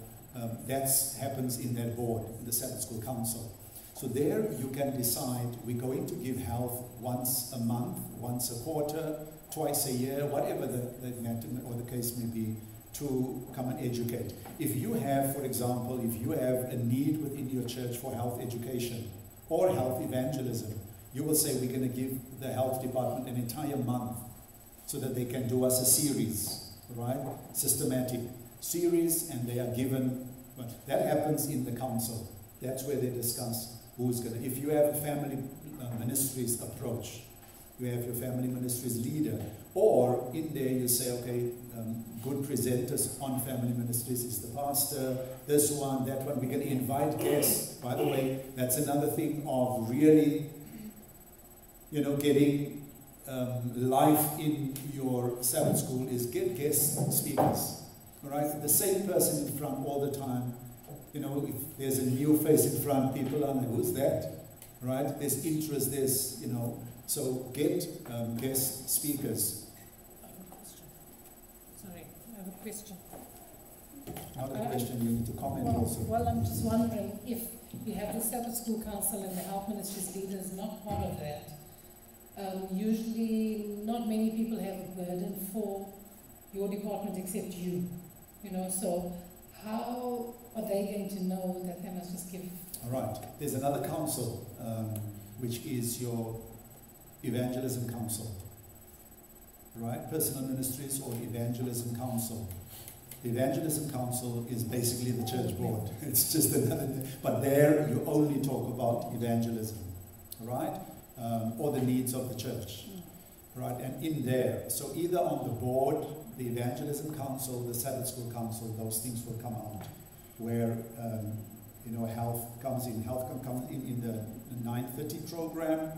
That happens in that board, in the Sabbath School Council. So there you can decide, we're going to give health once a month, once a quarter, twice a year, whatever the matter or the case may be, to come and educate. If you have, for example, if you have a need within your church for health education or health evangelism, you will say, we're going to give the health department an entire month so that they can do us a series, right? Systematic series, and they are given, but that happens in the council. That's where they discuss who's going to, if you have a family ministries approach, you have your family ministries leader, or in there you say, okay, good presenters on family ministries is the pastor, this one, that one. We're going to invite guests. By the way, that's another thing of really, you know, getting life in your Sabbath school is get guest speakers. All right, the same person in front all the time. You know, if there's a new face in front, people are like, who's that? Right? There's interest, there's, you know, so get guest speakers. I have a question. Not a question, you need to comment also. Well, I'm just wondering if you have the Sabbath School Council and the Health Ministries leader is not part of that. Usually, not many people have a burden for your department except you. You know, so how are they going to know that they must just give? All right. There's another council, which is your Evangelism Council. Right? Personal Ministries or Evangelism Council. The Evangelism Council is basically the church board. It's just another thing. But there you only talk about evangelism. Right? Or the needs of the church. Right? And in there, so either on the board, the Evangelism Council, the Sabbath School Council, those things will come out. Where, you know, health comes in. Health comes in the 9:30 program.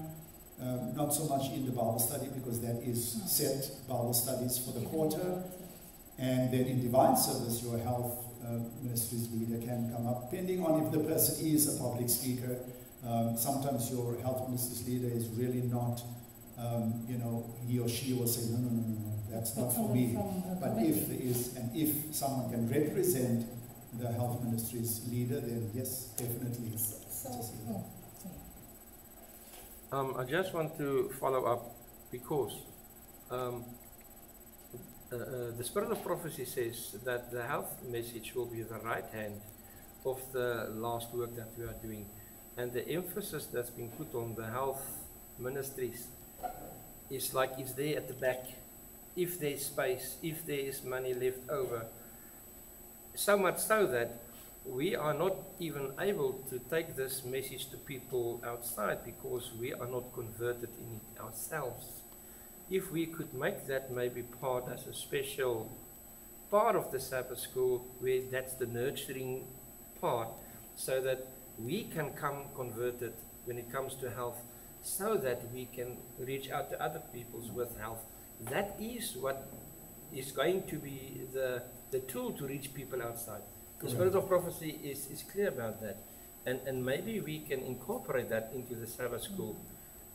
Not so much in the Bible study because that is set Bible studies for the quarter. And then in divine service, your health ministries leader can come up, depending on if the person is a public speaker. Sometimes your health ministries leader is really not, you know, he or she will say, no, that's not for me. But if there is, and if someone can represent the health ministries leader, then yes, definitely. I just want to follow up because the Spirit of Prophecy says that the health message will be the right hand of the last work that we are doing. And the emphasis that's been put on the health ministries is like it's there at the back. If there's space, if there is money left over. So much so that we are not even able to take this message to people outside because we are not converted in it ourselves. If we could make that maybe part as a special part of the Sabbath school, where that's the nurturing part, so that we can come converted when it comes to health, so that we can reach out to other peoples with health. That is what is going to be the tool to reach people outside. The Spirit of Prophecy is clear about that. And maybe we can incorporate that into the Sabbath school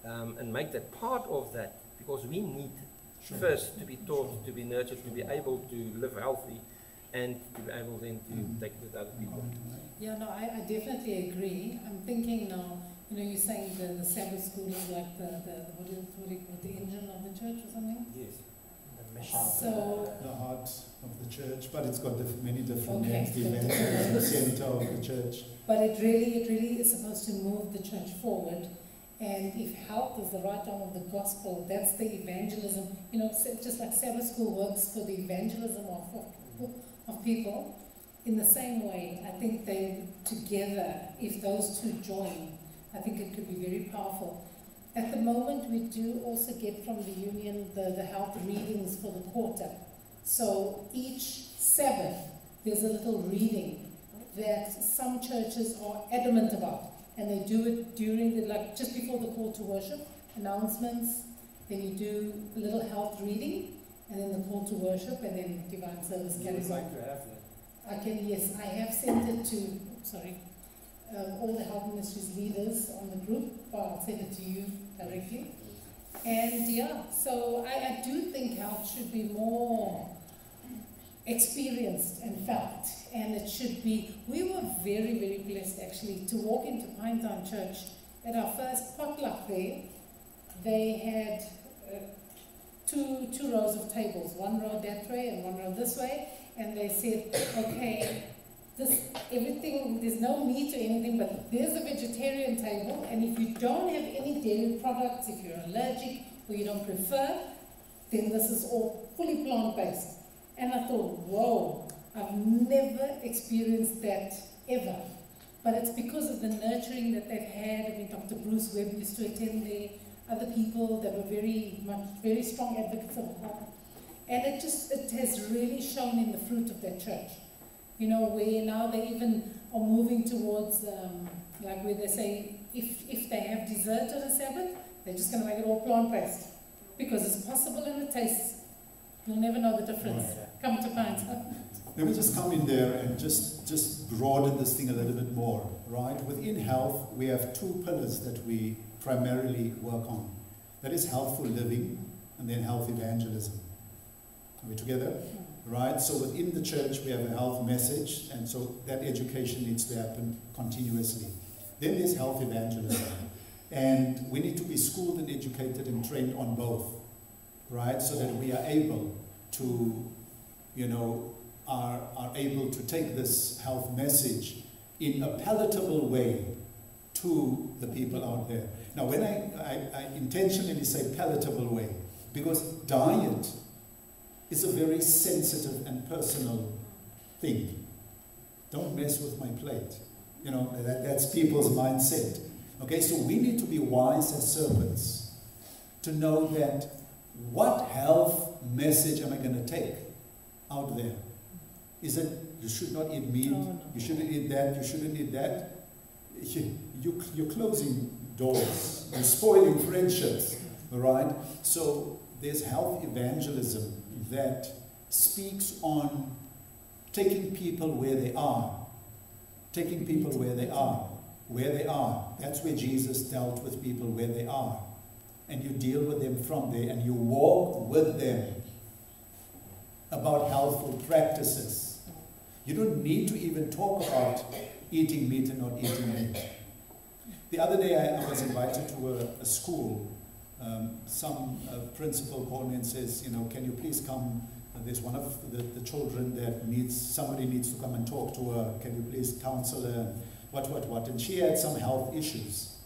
and make that part of that, because we need first to be taught, to be nurtured, to be able to live healthy, and to be able then to take it with other people. Yeah, no, I definitely agree. I'm thinking now, you're saying the Sabbath school is like what do you call it, the engine of the church or something? Yes. So the heart of the church, but it's got many different Okay. names. The evangelism, the center of the church. But it really is supposed to move the church forward. And if health is the right arm of the gospel, that's the evangelism. Just like Sabbath school works for the evangelism of people. In the same way, I think they together, if those two join, I think it could be very powerful. At the moment, we do also get from the union the health readings for the quarter. So each Sabbath, there's a little reading that some churches are adamant about. And they do it during just before the call to worship, announcements, then you do a little health reading, and then the call to worship, and then divine service carries on. I have sent it to, all the health ministries leaders on the group, but I'll send it to you directly. And so I do think health should be more experienced and felt, and it should be. We were very, very blessed actually to walk into Pinetown Church at our first potluck there. They had two rows of tables, one row that way and one row this way, and they said, okay, there's no meat or anything, but there's a vegetarian table, and if you don't have any dairy products, if you're allergic or you don't prefer, then this is all fully plant-based. And I thought, whoa, I've never experienced that ever. But it's because of the nurturing that they've had. I mean, Dr. Bruce Webb used to attend there, other people that were very strong advocates of health. And it has really shown in the fruit of that church. Where now they even are moving towards, where they say, if they have dessert on a Sabbath, they're just going to make it all plant-based. Because it's possible and it tastes. You'll never know the difference. Come to Pinetown. Let me just come in there and just broaden this thing a little bit more, right? Within health, we have two pillars that we primarily work on. That is healthful living and then health evangelism. Are we together? Right? So within the church, we have a health message, and so that education needs to happen continuously. Then there's health evangelism. And we need to be schooled and educated and trained on both, right? So that we are able to, are able to take this health message in a palatable way to the people out there. Now, when I intentionally say palatable way, because diet is a very sensitive and personal thing. Don't mess with my plate. That's people's mindset. Okay, so we need to be wise as serpents to know that what health message am I going to take out there? Is it you should not eat meat, you shouldn't eat that, you shouldn't eat that? You're closing doors, you're spoiling friendships, all right? So there's health evangelism that speaks on taking people where they are. Taking people where they are. Where they are. That's where Jesus dealt with people where they are. And you deal with them from there, and you walk with them about healthful practices. You don't need to even talk about eating meat and not eating meat. The other day I was invited to a school. Some principal called me and says, you know, can you please come? There's one of the children that somebody needs to come and talk to her. Can you please counsel her? What? And she had some health issues.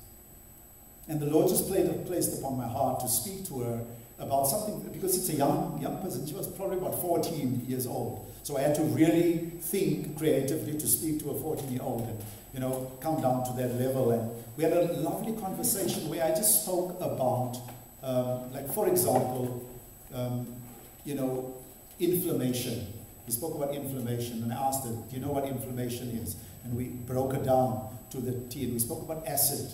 And the Lord just placed upon my heart to speak to her about something, because it's a young person. She was probably about 14 years old. So I had to really think creatively to speak to a 14-year-old and, you know, come down to that level. And we had a lovely conversation where I just spoke about, like, for example, you know, inflammation. We spoke about inflammation, and I asked her, do you know what inflammation is? And we broke it down to the T. And we spoke about acid,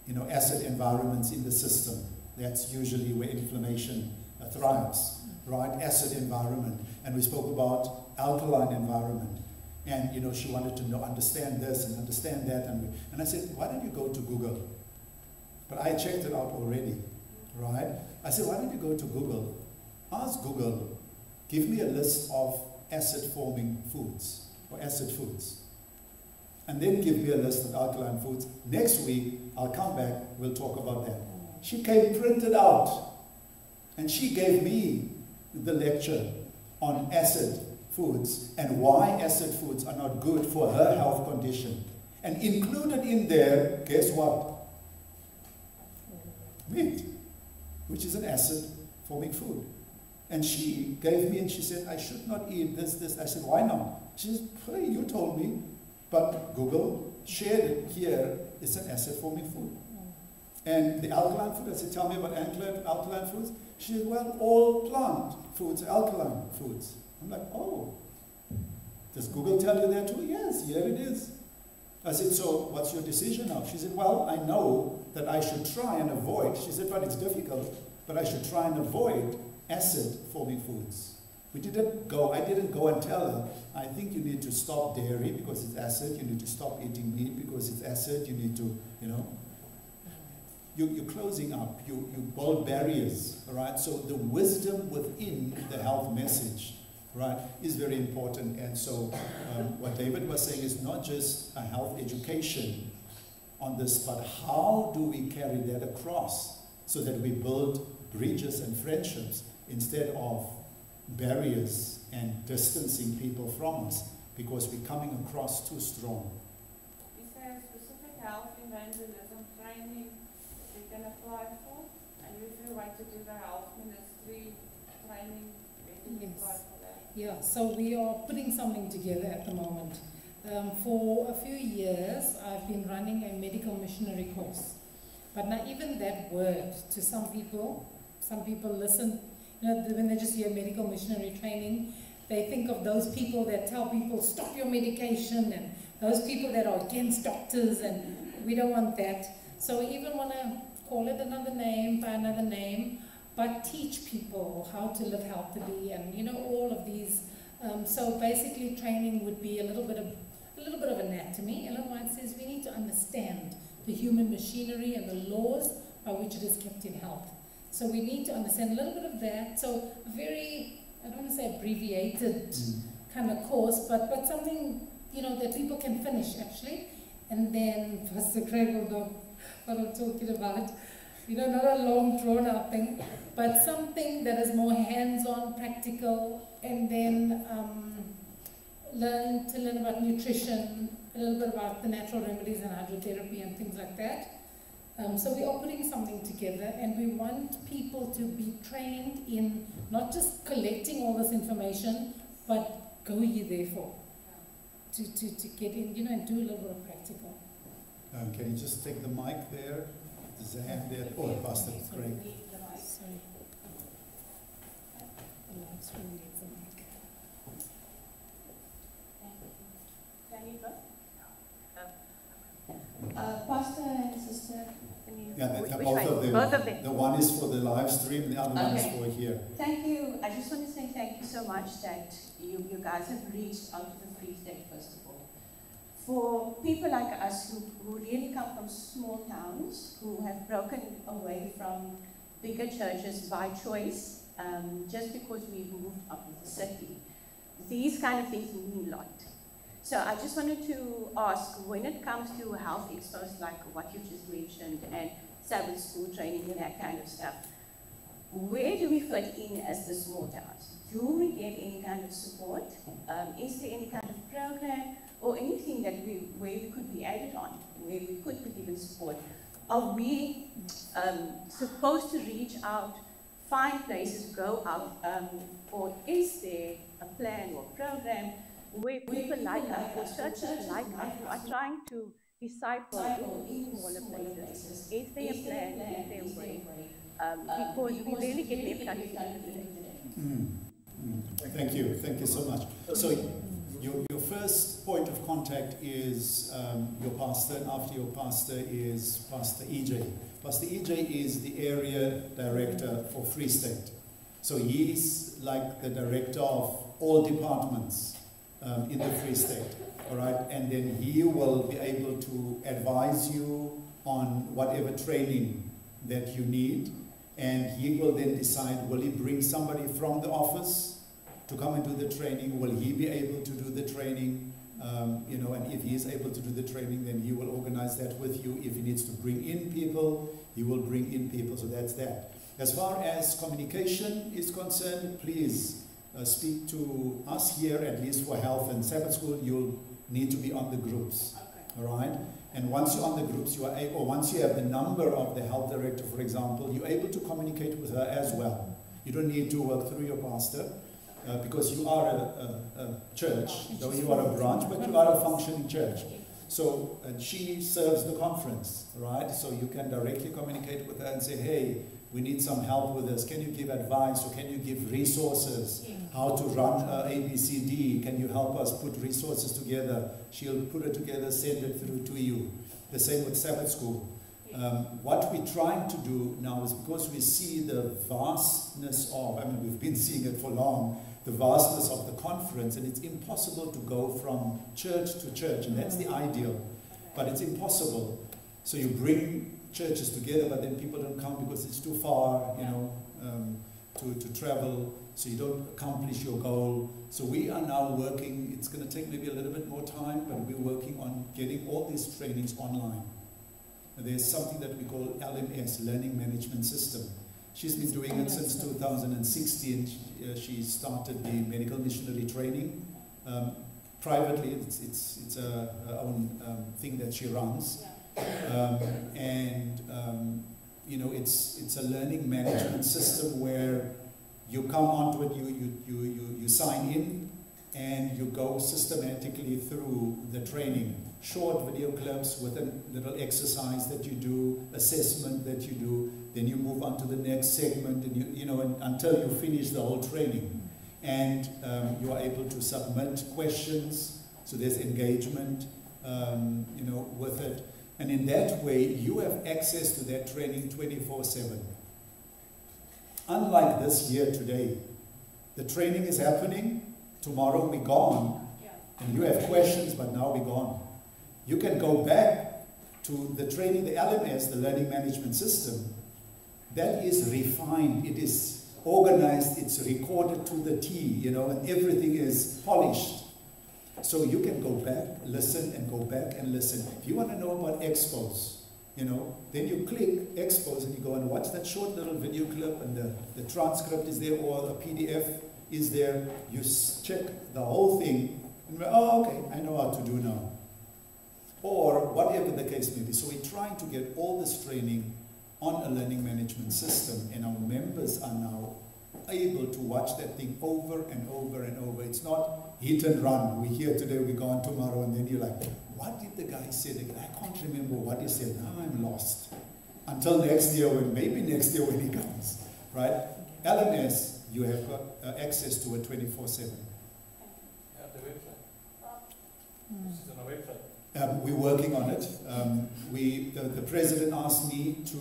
you know, acid environments in the system. That's usually where inflammation thrives, right? Acid environment. And we spoke about alkaline environment. And, you know, she wanted to understand this and understand that. And I said, why don't you go to Google? But I checked it out already, right? I said, why don't you go to Google? Ask Google, give me a list of acid-forming foods or acid foods. And then give me a list of alkaline foods. Next week, I'll come back, we'll talk about that. She came printed out. And she gave me the lecture on acid foods and why acid foods are not good for her health condition. And included in there, guess what? Meat, which is an acid-forming food. And she gave me, and she said, I should not eat this. I said, why not? She said, hey, you told me. But Google shared it here. It's an acid-forming food. And the alkaline food, I said, tell me about alkaline foods. She said, well, all plant foods are alkaline foods. I'm like, oh, does Google tell you that too? Yes, here it is. I said, so what's your decision now? She said, well, I know that I should try and avoid. She said, but it's difficult, but I should try and avoid acid-forming foods. I didn't go and tell her, I think you need to stop dairy because it's acid, you need to stop eating meat because it's acid, you need to, you know. You're closing up, you build barriers, all right? So the wisdom within the health message, right, is very important. And so what David was saying is not just a health education on this, but how do we carry that across so that we build bridges and friendships instead of barriers and distancing people from us because we're coming across too strong. Is there a specific health evangelism training we can apply for? And if you want to do the health ministry training, we can apply for that? Yeah, so we are putting something together at the moment. For a few years, I've been running a medical missionary course. But now even that word, to some people listen, you know, when they just hear medical missionary training, they think of those people that tell people, stop your medication, and those people that are against doctors, and we don't want that. So we even want to call it another name, by another name, but teach people how to live healthily, and, you know, all of these. So basically training would be a little bit of anatomy. Ellen White says we need to understand the human machinery and the laws by which it is kept in health. So we need to understand a little bit of that. So a very, I don't want to say abbreviated kind of course, but something, you know, that people can finish actually. And then Pastor Craig will know what I'm talking about. You know, not a long drawn out thing, but something that is more hands-on, practical, and then learn about nutrition, a little bit about the natural remedies and hydrotherapy and things like that. So we are putting something together, and we want people to be trained in not just collecting all this information, but go ye therefore, to get in, you know, and do a little bit of practical. Can you just take the mic there? There's a hand there. Oh, Pastor Craig. Sorry. The live stream needs a mic. Can you go? Pastor and Sister. Yeah, both of them. The one is for the live stream, the other one is for here. Thank you. I just want to say thank you so much that you guys have reached out to the Free State, first of all. For people like us who really come from small towns, who have broken away from bigger churches by choice, just because we moved up to the city, these kind of things mean a lot. So I just wanted to ask, when it comes to health expos like what you just mentioned and Sabbath school training and that kind of stuff, where do we fit in as the small towns? Do we get any kind of support? Is there any kind of program or anything that where we could be added on, where we could be given support? Are we supposed to reach out, find places, go out, or is there a plan or program where people like us or churches like us are trying to disciple in smaller places? Is there a plan? Is there a way? Because we really get left out today. Thank you so much. So your first point of contact is your pastor, and after your pastor is Pastor EJ. Pastor EJ is the area director for Free State. So he's like the director of all departments in the Free State, all right? And then he will be able to advise you on whatever training that you need, and he will then decide, will he bring somebody from the office to come and do the training? Will he be able to do the training? You know, and if he is able to do the training, then he will organize that with you. If he needs to bring in people, he will bring in people. So that's that. As far as communication is concerned, please speak to us here, at least for health and Sabbath school. You'll need to be on the groups, all right? And once you're on the groups, you are able, or once you have the number of the health director, for example, you're able to communicate with her as well. You don't need to work through your pastor. Because you are a church, though you are a branch, but you are a functioning church. So, and she serves the conference, right? So you can directly communicate with her and say, hey, we need some help with this. Can you give advice, or can you give resources? How to run ABCD? Can you help us put resources together? She'll put it together, send it through to you. The same with Sabbath school. What we're trying to do now is, because we see the vastness of, I mean, we've been seeing it for long, the vastness of the conference, and it's impossible to go from church to church, and that's the ideal, but it's impossible. So you bring churches together, but then people don't come because it's too far, you know, to travel, so you don't accomplish your goal. So we are now working, it's going to take maybe a little bit more time, but we're working on getting all these trainings online. There's something that we call LMS, Learning Management System. She's been doing it since 2016. She started the medical missionary training. Privately, it's her own thing that she runs. You know, it's a learning management system where you come onto it, you sign in, and you go systematically through the training. Short video clips with a little exercise that you do, assessment that you do, then you move on to the next segment, and you know, until you finish the whole training. And you are able to submit questions, so there's engagement, you know, with it. And in that way, you have access to that training 24/7. Unlike this year today, the training is happening, tomorrow we're gone, and you have questions, but now we're gone. You can go back to the training, the LMS, the Learning Management System. That is refined, it is organized, it's recorded to the T, you know, and everything is polished. So you can go back, listen, and go back and listen. If you want to know about expos, you know, then you click expos and you go and watch that short little video clip, and the transcript is there, or the PDF is there. You check the whole thing, and oh, okay, I know how to do now. Or whatever the case may be. So we're trying to get all this training on a learning management system, and our members are now able to watch that thing over and over and over. It's not hit and run. We're here today, we're gone tomorrow, and then you're like, what did the guy say? I can't remember what he said. Now I'm lost. Until next year, maybe next year when he comes, right? LMS, you have got access to it 24/7. The website. This is on our website. We're working on it. The president asked me to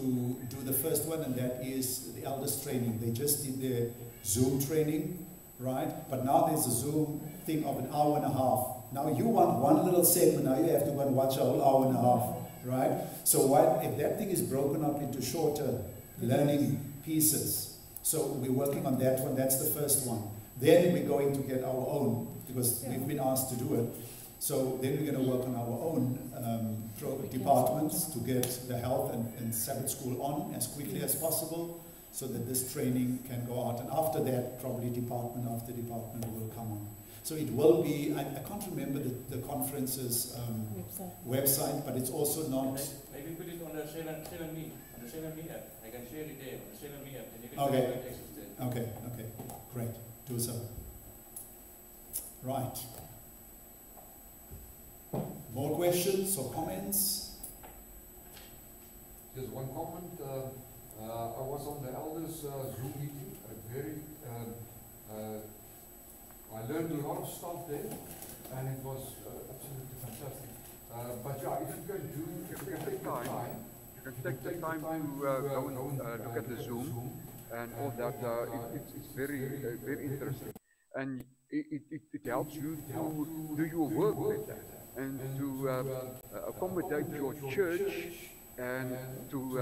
do the first one, and that is the elders training. They just did their Zoom training, right? But now there's a Zoom thing of an hour and a half. Now you want one little segment, now you have to go and watch a whole hour and a half, right? So if that thing is broken up into shorter learning pieces, so we're working on that one. That's the first one. Then we're going to get our own. because we've been asked to do it. So then we're going to work on our own departments to get the health and Sabbath school on as quickly as possible, so that this training can go out. And after that, probably department after department will come on. So it will be, I can't remember the conference's website, but it's also not... Maybe put it on the 7Me, on the 7Me app. I can share it there on the 7Me app, and you can Okay. access there. Okay, great. Do so. Right. More questions or comments? Just one comment. I was on the elders Zoom meeting. I learned a lot of stuff there, and it was absolutely fantastic. But yeah, if you can take time, you can take the time to go and look at the Zoom and all that. It's very interesting, and it helps you to do your work better and to accommodate your church and to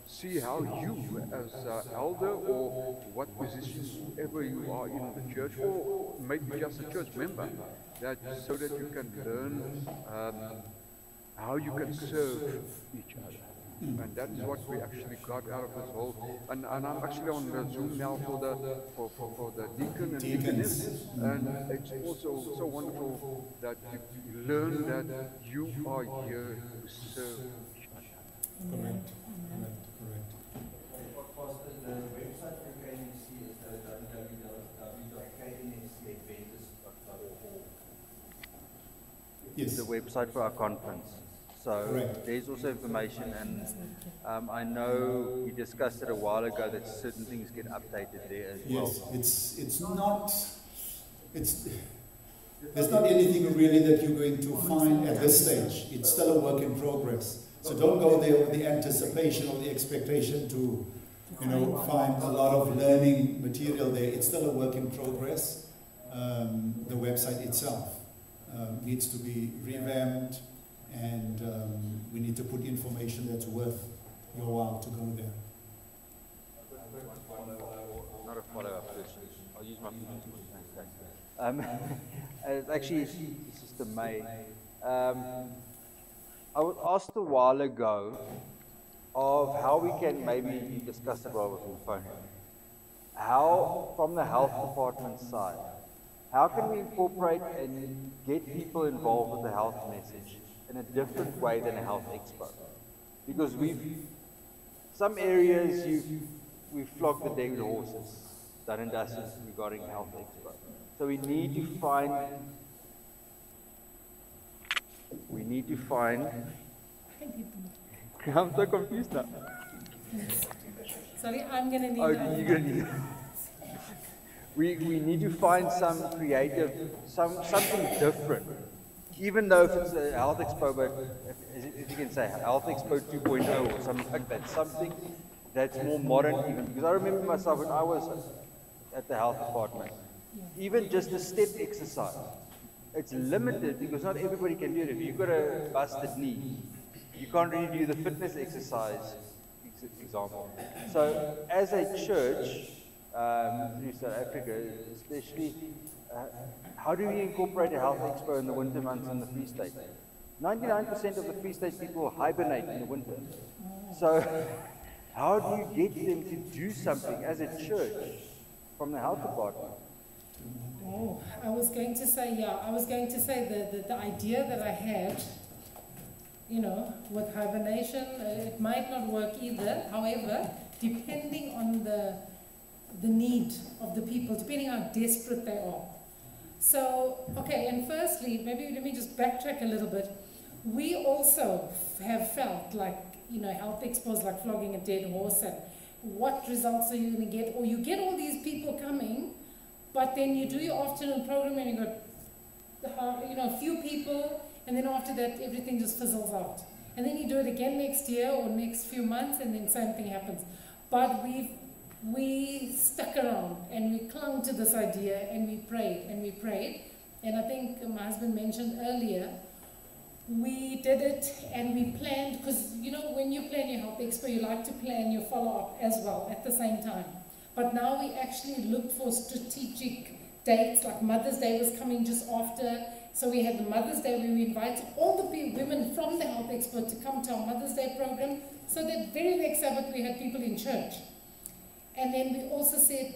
see how you as elder or what position ever you are in the church, or maybe just a church member, so that you can learn how you can serve each other. And that is what we actually got out of this whole. And I'm actually on the Zoom now for the deacon and deaconess, and it's also so wonderful that you learn that you are here to serve each other. Correct. The website for KNFC is www.knfcadventist.org. Yes. The website for our conference. So correct. There's also information, and I know we discussed it a while ago that certain things get updated there as well. Yes, there's not anything really that you're going to find at this stage. It's still a work in progress. So don't go there with the anticipation or the expectation to, find a lot of learning material there. It's still a work in progress. The website itself needs to be revamped, and we need to put information that's worth your while to go there. Not a follow-up question. I'll use my actually, Sister May. I was asked a while ago of how we can maybe discuss it while we're on the phone. How, from the health department side, how can we incorporate and get people involved with the health message in a different way than a health expo? Because some areas we've flogged the dead horses, done and dusted regarding health expo. So we need to find I'm so confused now. Sorry, I'm going to need you're going to need we need to find some creative, something different. Even though if it's a health expo, but if you can say health expo 2.0 or something like that, something that's more modern even. Because I remember myself when I was at the health department, even just the step exercise, it's limited because not everybody can do it. If you've got a busted knee, you can't really do the fitness exercise example. So as a church, through South Africa especially, how do we incorporate a health expo in the winter months in the Free State? 99% of the Free State people hibernate in the winter. So how do you get them to do something as a church from the health department? Oh, I was going to say the idea that I had, with hibernation, it might not work either. However, depending on the need of the people, depending how desperate they are. So, okay, and firstly, maybe let me just backtrack a little bit. We also have felt like, health expos like flogging a dead horse, and what results are you going to get? Or you get all these people coming, but then you do your afternoon program and you got, a few people, and then after that everything just fizzles out. And then you do it again next year or next few months, and then same thing happens. But we stuck around and we clung to this idea, and we prayed and we prayed. And I think my husband mentioned earlier, we did it and we planned, because when you plan your health expo, you like to plan your follow-up as well at the same time. But now we actually look for strategic dates, like Mother's Day was coming just after. So we had the Mother's Day where we invited all the women from the Health Expo to come to our Mother's Day program. So that very next Sabbath we had people in church. And then we also said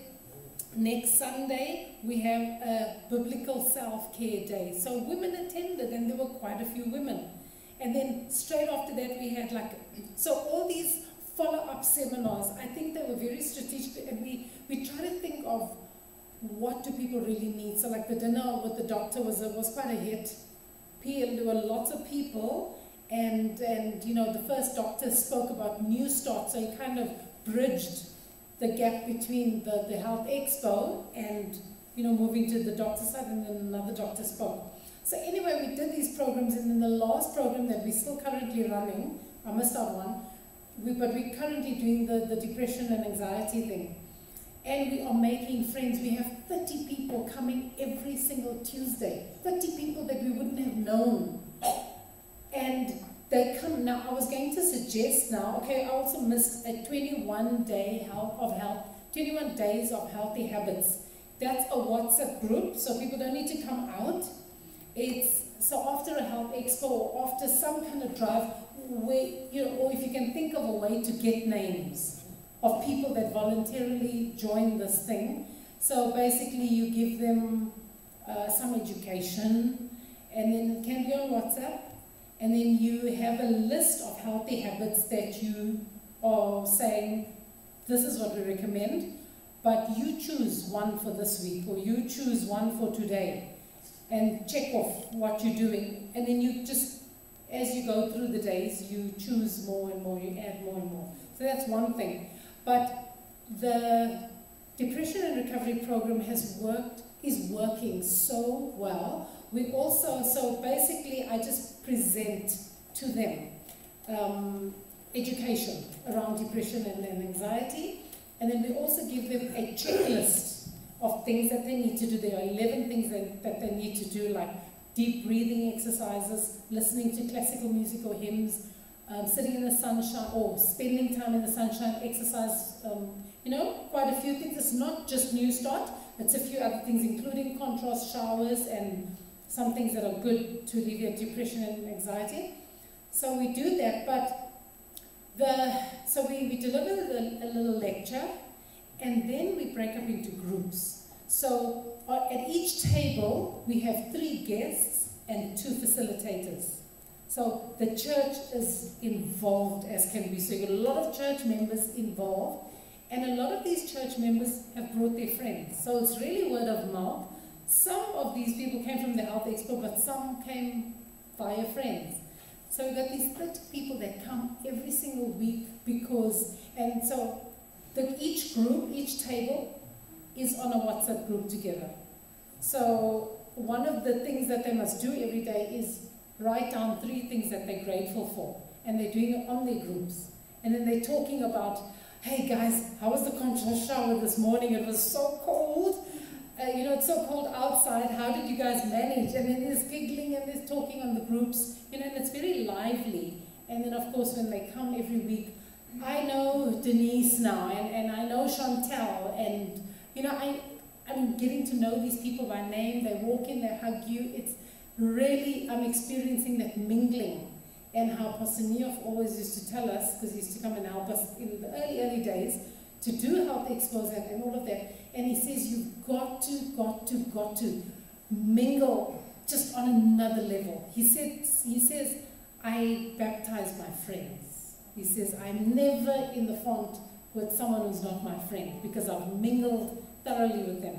next Sunday we have a biblical self-care day. So women attended, and there were quite a few women. And then straight after that we had so all these follow-up seminars, I think they were very strategic, and we try to think of what do people really need. So like the dinner with the doctor was quite a hit. There were lots of people, and you know, the first doctor spoke about New Start, so he kind of bridged the gap between the Health Expo and, you know, moving to the doctor side, and then another doctor spoke. So anyway, we did these programs, and then the last program that we're still currently running, I missed out one, but we're currently doing the depression and anxiety thing. And we are making friends. We have 30 people coming every single Tuesday. 30 people that we wouldn't have known. And they come. Now, I was going to suggest now, okay, I also missed a 21 days of healthy habits. That's a WhatsApp group, so people don't need to come out. So after a health expo or after some kind of drive, where, you know, or if you can think of a way to get names of people that voluntarily join this thing. So basically you give them some education, and then it can be on WhatsApp, and then you have a list of healthy habits that you are saying, this is what we recommend, but you choose one for this week, or you choose one for today, and check off what you're doing, and then you just, as you go through the days, you choose more and more, you add more and more. So that's one thing. But the depression and recovery program is working so well. We also, so basically I just present to them education around depression and anxiety, and then we also give them a checklist of things that they need to do. There are 11 things that they need to do, like deep breathing exercises, listening to classical music or hymns, sitting in the sunshine, or spending time in the sunshine, exercise, you know, quite a few things. It's not just New Start, it's a few other things, including contrast showers and some things that are good to alleviate depression and anxiety. So we do that, but so we deliver a little lecture, and then we break up into groups. So at each table, we have 3 guests and 2 facilitators. So the church is involved as can be. So you've got a lot of church members involved, and a lot of these church members have brought their friends. So it's really word of mouth. Some of these people came from the Health Expo, but some came via friends. So we've got these 30 people that come every single week and so each group, each table is on a WhatsApp group together. So one of the things that they must do every day is write down 3 things that they're grateful for, and they're doing it on their groups. And then they're talking about, hey guys, how was the contrast shower this morning? It was so cold. You know, it's so cold outside. How did you guys manage? And then there's giggling and there's talking on the groups, you know, and it's very lively. And then of course when they come every week, I know Denise now, and I know Chantel, and you know, I'm getting to know these people by name. They walk in, they hug you. It's really, I'm experiencing that mingling, and how Pastor Neof always used to tell us, because he used to come and help us in the early days, to do health expos and all of that. And he says, you've got to mingle just on another level. He says, I baptize my friends. He says, I'm never in the font with someone who's not my friend, because I've mingled thoroughly with them.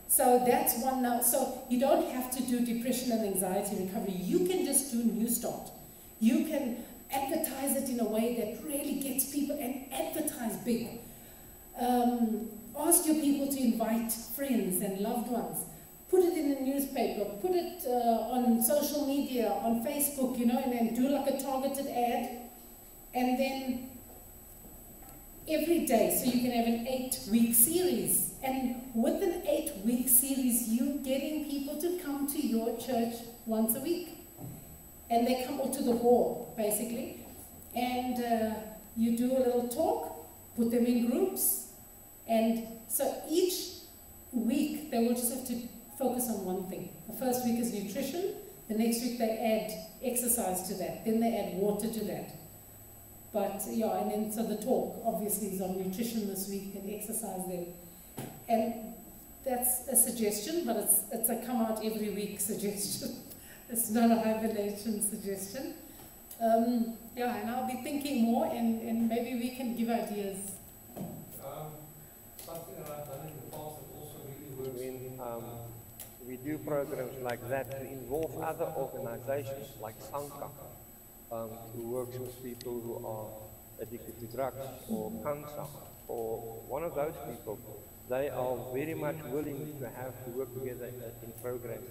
So that's one now. So you don't have to do depression and anxiety recovery. You can just do New Start. You can advertise it in a way that really gets people, and advertise big. Ask your people to invite friends and loved ones. Put it in the newspaper, put it on social media, on Facebook, you know, and then do like a targeted ad. And then every day, so you can have an 8-week series. And with an 8-week series, you're getting people to come to your church once a week. And they come to the hall, basically. And you do a little talk, put them in groups. And so each week, they will just have to focus on one thing. The first week is nutrition, the next week they add exercise to that, then they add water to that. But yeah, and then so the talk obviously is on nutrition this week and exercise then. And that's a suggestion, but it's a come out every week suggestion. It's not a hibernation suggestion. Yeah, and I'll be thinking more, and maybe we can give ideas. Something that I've done in the past that also really works when we do programs like that to involve other organizations like Sanka, who works with people who are addicted to drugs, or cancer, or one of those people. They are very much willing to have to work together in programs,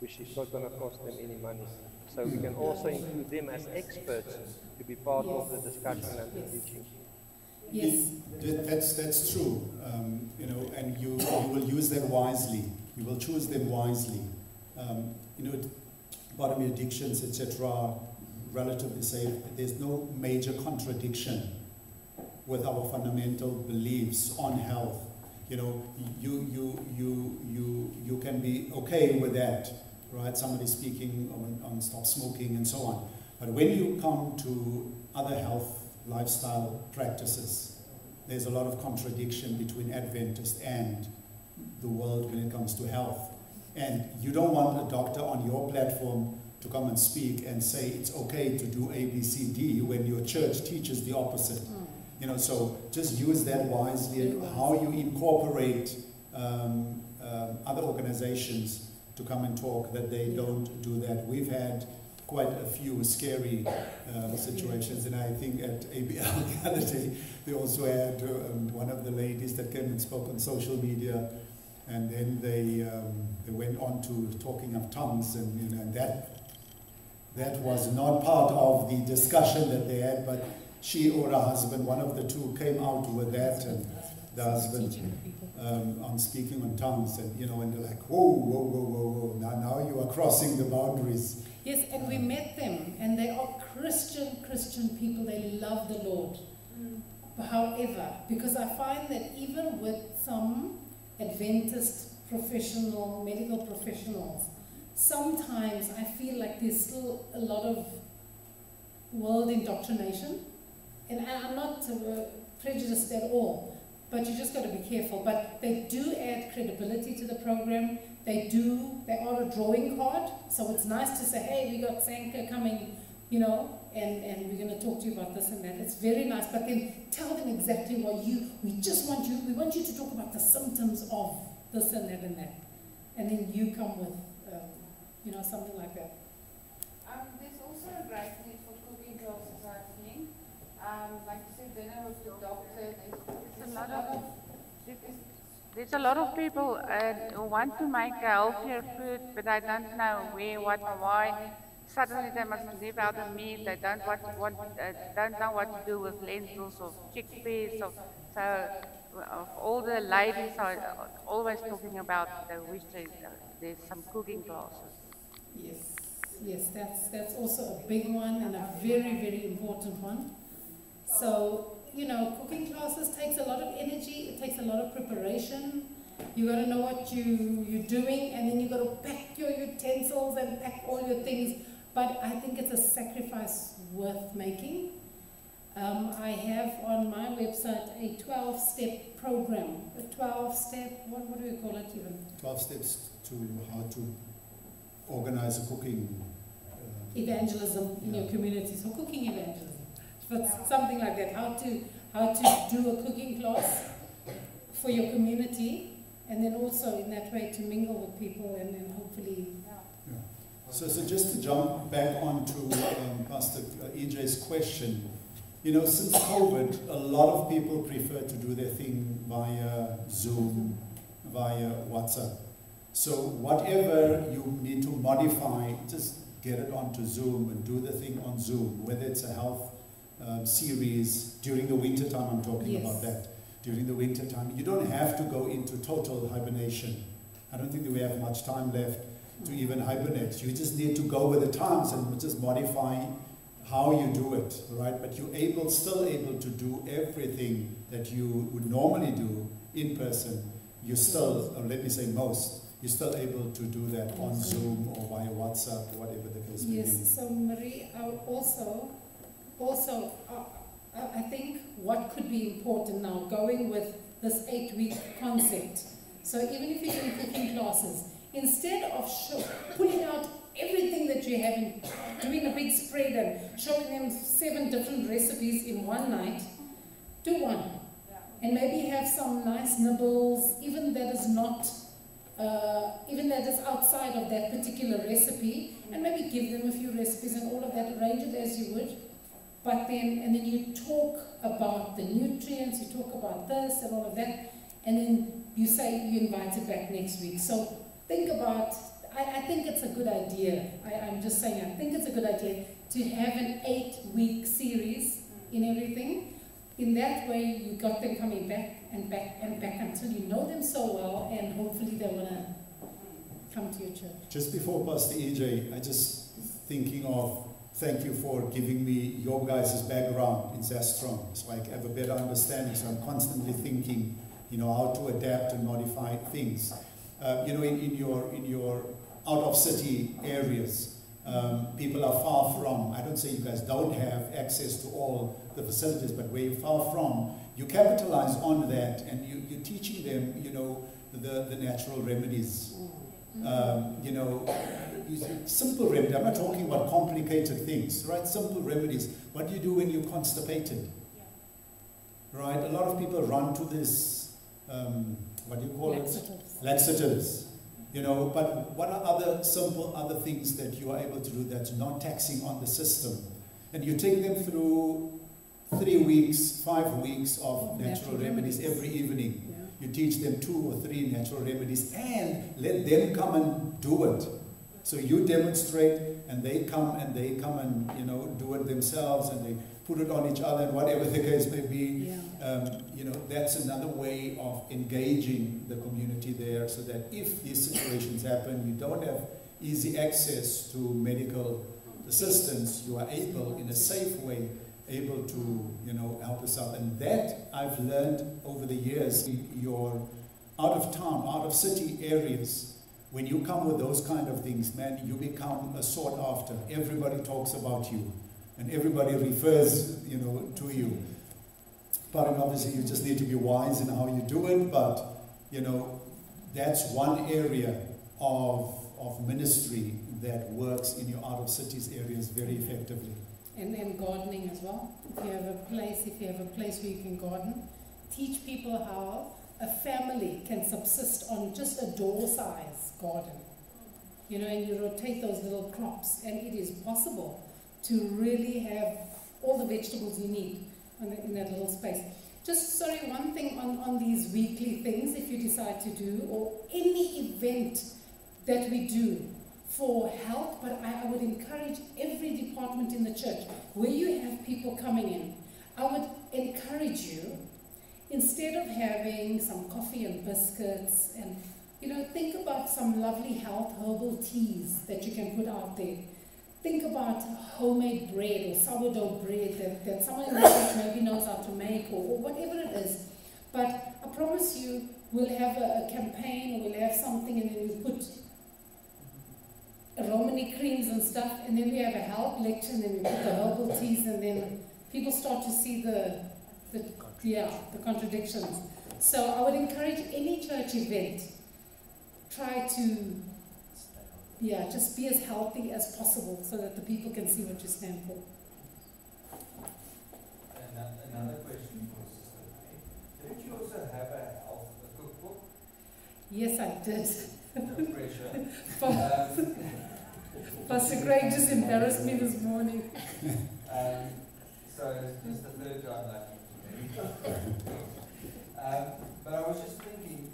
which is not going to cost them any money. So we can also include them as experts to be part of the discussion and the teaching. Yes. That's true, you know, and you will use them wisely. You will choose them wisely. You know, bottom addictions, etc., relatively safe. There's no major contradiction with our fundamental beliefs on health. You know, you can be okay with that, right? Somebody speaking on stop smoking and so on. But when you come to other health lifestyle practices, there's a lot of contradiction between Adventist and the world when it comes to health. And you don't want a doctor on your platform to come and speak and say it's okay to do A, B, C, D when your church teaches the opposite. You know, so just use that wisely, and how you incorporate other organizations to come and talk, that they don't do that. We've had quite a few scary situations, and I think at ABL the other day they also had one of the ladies that came and spoke on social media, and then they went on to talking of tongues, and you know, and that was not part of the discussion that they had, but she or her husband, one of the two, came out with that, and the husband on speaking on tongues, and you know, and they're like, whoa, now you are crossing the boundaries. Yes, and we met them, and they are Christian people. They love the Lord. However, because I find that even with some Adventist medical professionals, sometimes I feel like there's still a lot of world indoctrination. And I'm not prejudiced at all, but you just got to be careful. But they do add credibility to the program. They are a drawing card, so it's nice to say, hey, we got Sanka coming, you know, and we're going to talk to you about this and that. It's very nice, but then tell them exactly what we want you to talk about the symptoms of this and that and that. And then you come with, you know, something like that. There's also a great need for cooking classes, I think. Like you said, dinner with the doctor, there's a lot of people who want to make a healthier food, but they don't know where, what, and why. Suddenly they must live out of meat. They don't know what to do with lentils or chickpeas. So all the ladies are always talking about they wish there's some cooking classes. Yes, that's also a big one and a very, very important one. So, you know, cooking classes takes a lot of energy, it takes a lot of preparation. You got to know what you're doing, and then you got to pack your utensils and pack all your things. But I think it's a sacrifice worth making. I have on my website a 12-step program. A 12-step, what do we call it even? 12 steps to how to organize a cooking evangelism in your community. So cooking evangelism. But something like that, how to do a cooking class for your community, and then also in that way to mingle with people and then hopefully. Yeah. So just to jump back onto Pastor EJ's question, you know, since COVID, a lot of people prefer to do their thing via Zoom, via WhatsApp. So whatever you need to modify, just get it onto Zoom and do the thing on Zoom, whether it's a health series during the winter time. I'm talking about that. During the winter time, you don't have to go into total hibernation. I don't think that we have much time left to even hibernate. You just need to go with the times and just modify how you do it, right? But you're still able to do everything that you would normally do in person you're still, or let me say most, you're still able to do that on Zoom or via WhatsApp, or whatever the case may be. Yes, so Marie, I think what could be important now, going with this 8-week concept. So even if you're doing cooking classes, instead of pulling out everything that you have and doing a big spread and showing them 7 different recipes in one night, do one. And maybe have some nice nibbles, even that is not, even that is outside of that particular recipe, and maybe give them a few recipes and all of that, arrange it as you would. But then, and then you talk about the nutrients, you talk about this and all of that, and then you say you invite it back next week. So think about, I think it's a good idea. I'm just saying, I think it's a good idea to have an 8-week series in everything. In that way, you got them coming back and back and back until you know them so well, and hopefully they want to come to your church. Just before Pastor EJ, I just thinking of, thank you for giving me your guys' background in Zastron, so I have a better understanding. So I'm constantly thinking, you know, how to adapt and modify things. You know, in your out-of-city areas, people are far from, I don't say you guys don't have access to all the facilities, but where you're far from, you capitalize on that, and you're teaching them, you know, the natural remedies. You know, simple remedies. I'm not talking about complicated things, right? Simple remedies. What do you do when you're constipated? Right? A lot of people run to this, what do you call it? Laxatives. You know, but what are other simple other things that you are able to do that's not taxing on the system? And you take them through 3 weeks, 5 weeks of natural remedies every evening. You teach them 2 or 3 natural remedies and let them come and do it. So you demonstrate and they come and you know, do it themselves, and they put it on each other, and whatever the case may be. You know, that's another way of engaging the community there, so that if these situations happen, you don't have easy access to medical assistance, you are able, in a safe way, able to, you know, help us out. And that I've learned over the years. Your out of town, out of city areas, when you come with those kind of things, man, you become a sought after. Everybody talks about you, and everybody refers, you know, to you. But obviously you just need to be wise in how you do it, but, you know, that's one area of ministry that works in your out of cities areas very effectively. And gardening as well. If you have a place where you can garden, teach people how a family can subsist on just a door-size garden. You know, and you rotate those little crops, and it is possible to really have all the vegetables you need in that little space. Just, sorry, one thing on these weekly things, if you decide to do, or any event that we do for health, but I would encourage every department in the church, where you have people coming in, I would encourage you, instead of having some coffee and biscuits, and, you know, think about some lovely health herbal teas that you can put out there. Think about homemade bread or sourdough bread that someone in the church maybe knows how to make, or whatever it is. But I promise you, we'll have a campaign, or we'll have something, and then we'll put Romany creams and stuff, and then we have a health lecture, and then we put the herbal teas, and then people start to see the contradictions. So I would encourage any church event, try to just be as healthy as possible, so that the people can see what you stand for. Another question for Sister May. Did you also have a cookbook? Yes, I did. No pressure. Pastor Greg just embarrassed me this morning. So it's the third time lucky for me. But I was just thinking,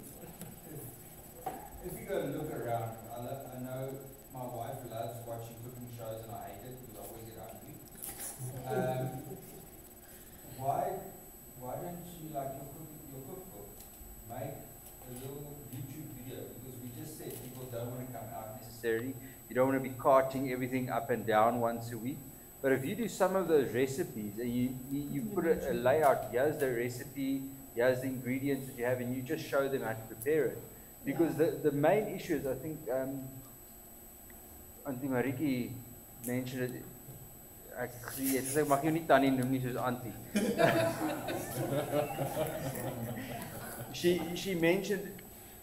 if you go and look around, I know my wife loves watching cooking shows, and I hate it because I always get hungry. Why don't you, like your cookbook, make a little YouTube video? Because we just said people don't want to come out necessarily. You don't want to be carting everything up and down once a week. But if you do some of those recipes and you put a layout, here's the recipe here's the ingredients that you have, and you just show them how to prepare it. Because the main issue is, I think, Auntie Mariki mentioned it. Actually, het sê mag jy nie tannie noem nie soos Auntie. She mentioned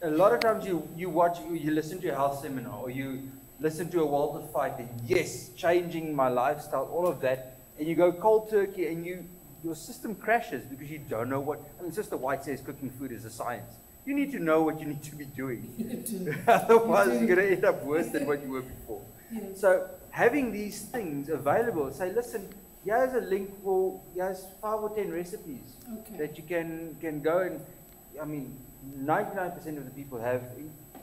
a lot of times you listen to a health seminar or you listen to a Walter Fight and yes, changing my lifestyle, all of that, and you go cold turkey and your system crashes because you don't know what. I mean, Sister White says cooking food is a science. You need to know what you need to be doing. Otherwise, you're going to end up worse than what you were before. Yes. So having these things available, say, listen, here's a link for, here's 5 or 10 recipes that you can go and, I mean, 99% of the people have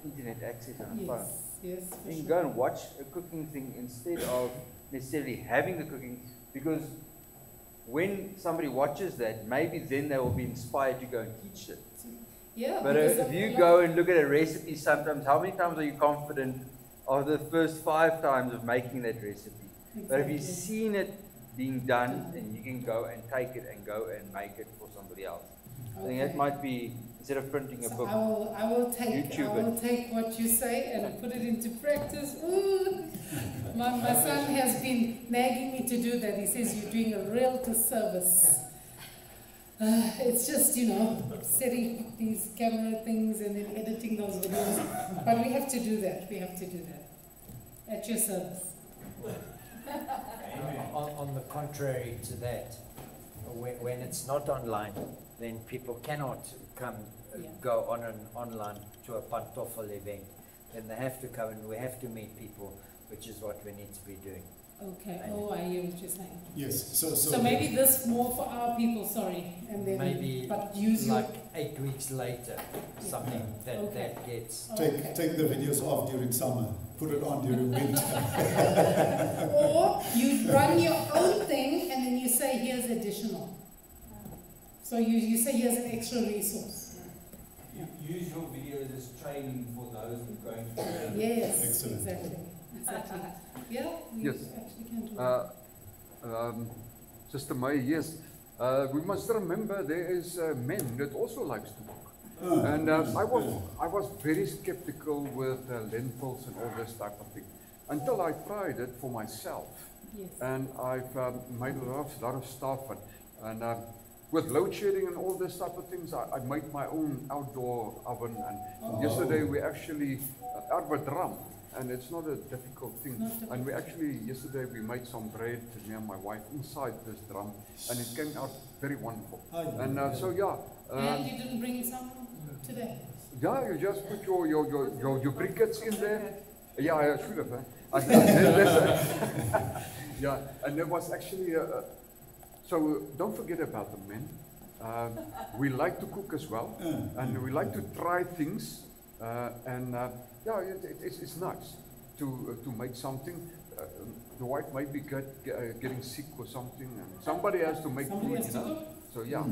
internet access on a phone. Yes, for you can sure. go and watch a cooking thing instead of necessarily having the cooking, because when somebody watches that, maybe then they will be inspired to go and teach it. Yeah, but if you go and look at a recipe sometimes, how many times are you confident of the first 5 times of making that recipe? But if you've seen it being done, then you can go and take it and go and make it for somebody else. I think that might be, instead of printing a book, I will take what you say and put it into practice. Ooh. My son has been nagging me to do that. He says you're doing a real disservice. It's just, you know, setting these camera things and then editing those videos. But we have to do that. We have to do that. At your service. On the contrary to that, when it's not online, then people cannot go on an online to a pantoffel event. Then they have to come and we have to meet people, which is what we need to be doing. Okay. I hear what you're saying. Yes. So maybe this more for our people. Sorry, and then maybe but use like 8 weeks later, something that gets. Take the videos off during summer. Put it on during winter. Or you run your own thing and then you say here's additional. So you say here's an extra resource. Use your videos as training for those who are going to training. Yes, excellent. Exactly. Yeah, we yes. actually can do that. Sister May, yes. We must remember there is men that also likes to cook. And I was very skeptical with lentils and all this type of thing until I tried it for myself. Yes. And I've made a lot of stuff and with load shedding and all this type of things, I made my own outdoor oven. And yesterday we actually out of a drum. And it's not a difficult thing. And yesterday we made some bread, me and my wife, inside this drum, and it came out very wonderful. And so yeah. And you didn't bring some today? Yeah, you just put your briquettes in there. Yeah, I should have. Yeah, and there was actually so don't forget about the men. We like to cook as well, and we like to try things, yeah, it's nice to make something. The wife might be getting sick or something, and somebody has to make food, you know. So yeah,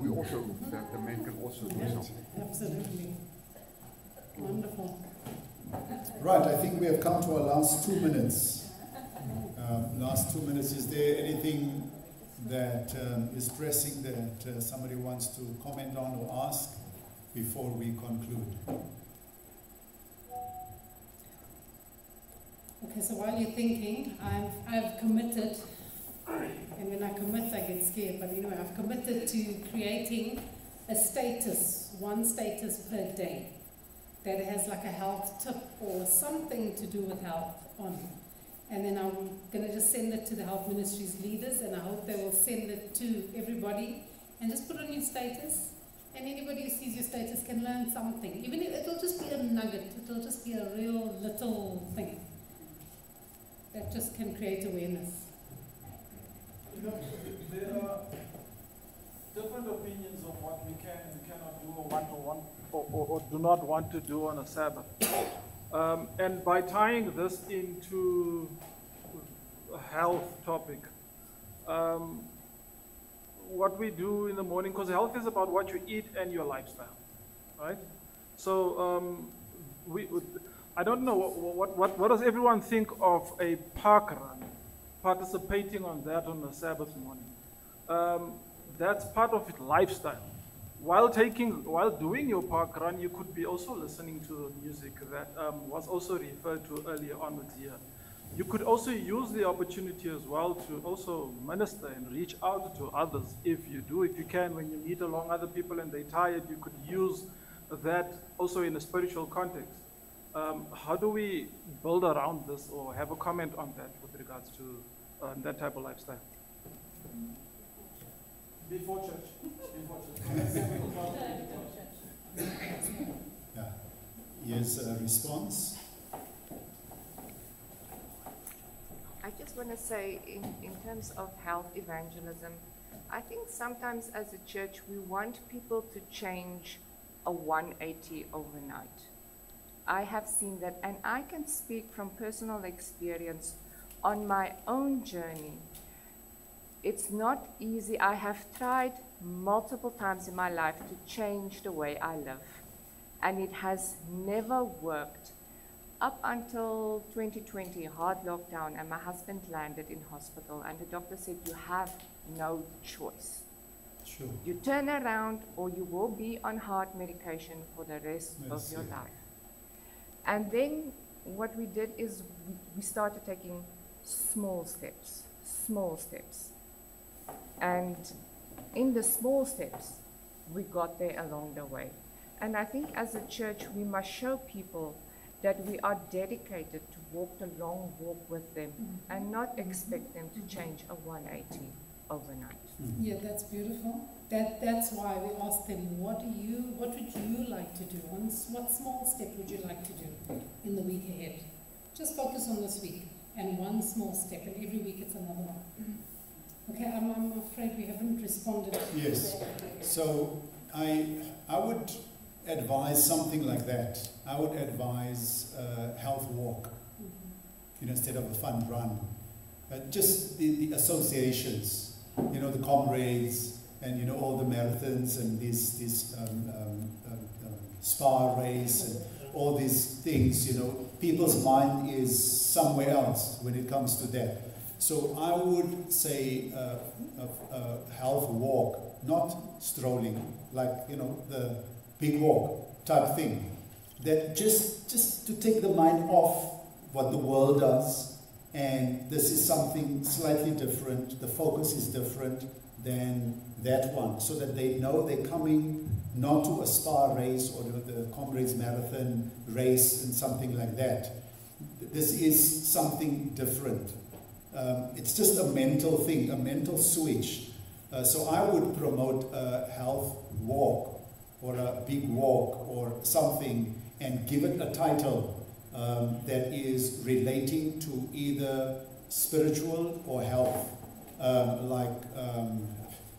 we also the men can also do something. Absolutely, wonderful. Right, I think we have come to our last 2 minutes. Last 2 minutes. Is there anything that is pressing that somebody wants to comment on or ask before we conclude? Okay, so while you're thinking, I've committed, and when I commit I get scared, but anyway, I've committed to creating a status, one status per day, that has like a health tip or something to do with health on it. And then I'm going to just send it to the Health Ministries leaders, and I hope they will send it to everybody, and just put on your status. And anybody who sees your status can learn something. Even if it'll just be a nugget, it'll just be a real little thing that just can create awareness. You know, there are different opinions on what we can and cannot do or do not want to do on a Sabbath. And by tying this into a health topic, what we do in the morning, because health is about what you eat and your lifestyle, right? So I don't know, what does everyone think of a park run, participating on that on a Sabbath morning? That's part of it, lifestyle. while doing your park run, you could be also listening to music that was also referred to earlier on with here. You could also use the opportunity as well to also minister and reach out to others. If you can, when you meet along other people and they're tired, you could use that also in a spiritual context. How do we build around this or have a comment on that with regards to that type of lifestyle? Before church. Yeah. Here's a response. I just want to say, in terms of health evangelism, I think sometimes as a church we want people to change a 180 overnight. I have seen that, and I can speak from personal experience on my own journey. It's not easy. I have tried multiple times in my life to change the way I live, and it has never worked. Up until 2020, hard lockdown, and my husband landed in hospital, and the doctor said, you have no choice. Sure. You turn around or you will be on heart medication for the rest of your life. And then what we did is we started taking small steps. And in the small steps, we got there along the way. And I think as a church, we must show people that we are dedicated to walk the long walk with them and not expect them to change a 180 overnight. Yeah, that's beautiful. That's why we asked them, what would you like to do? What small step would you like to do in the week ahead? Just focus on this week and one small step, and every week it's another one. Okay, I'm afraid we haven't responded. Yes. So I would advise something like that. I would advise a health walk, instead of a fun run. Just the associations, the comrades, and all the marathons and this spa race and all these things. People's mind is somewhere else when it comes to that. So I would say a health walk, not strolling, like the big walk type thing. That just to take the mind off what the world does, and this is something slightly different. The focus is different than that one, so that they know they're coming not to a spa race or the Comrades Marathon race and something like that. This is something different. It's just a mental thing, a mental switch. So I would promote a health walk or a big walk or something, and give it a title that is relating to either spiritual or health.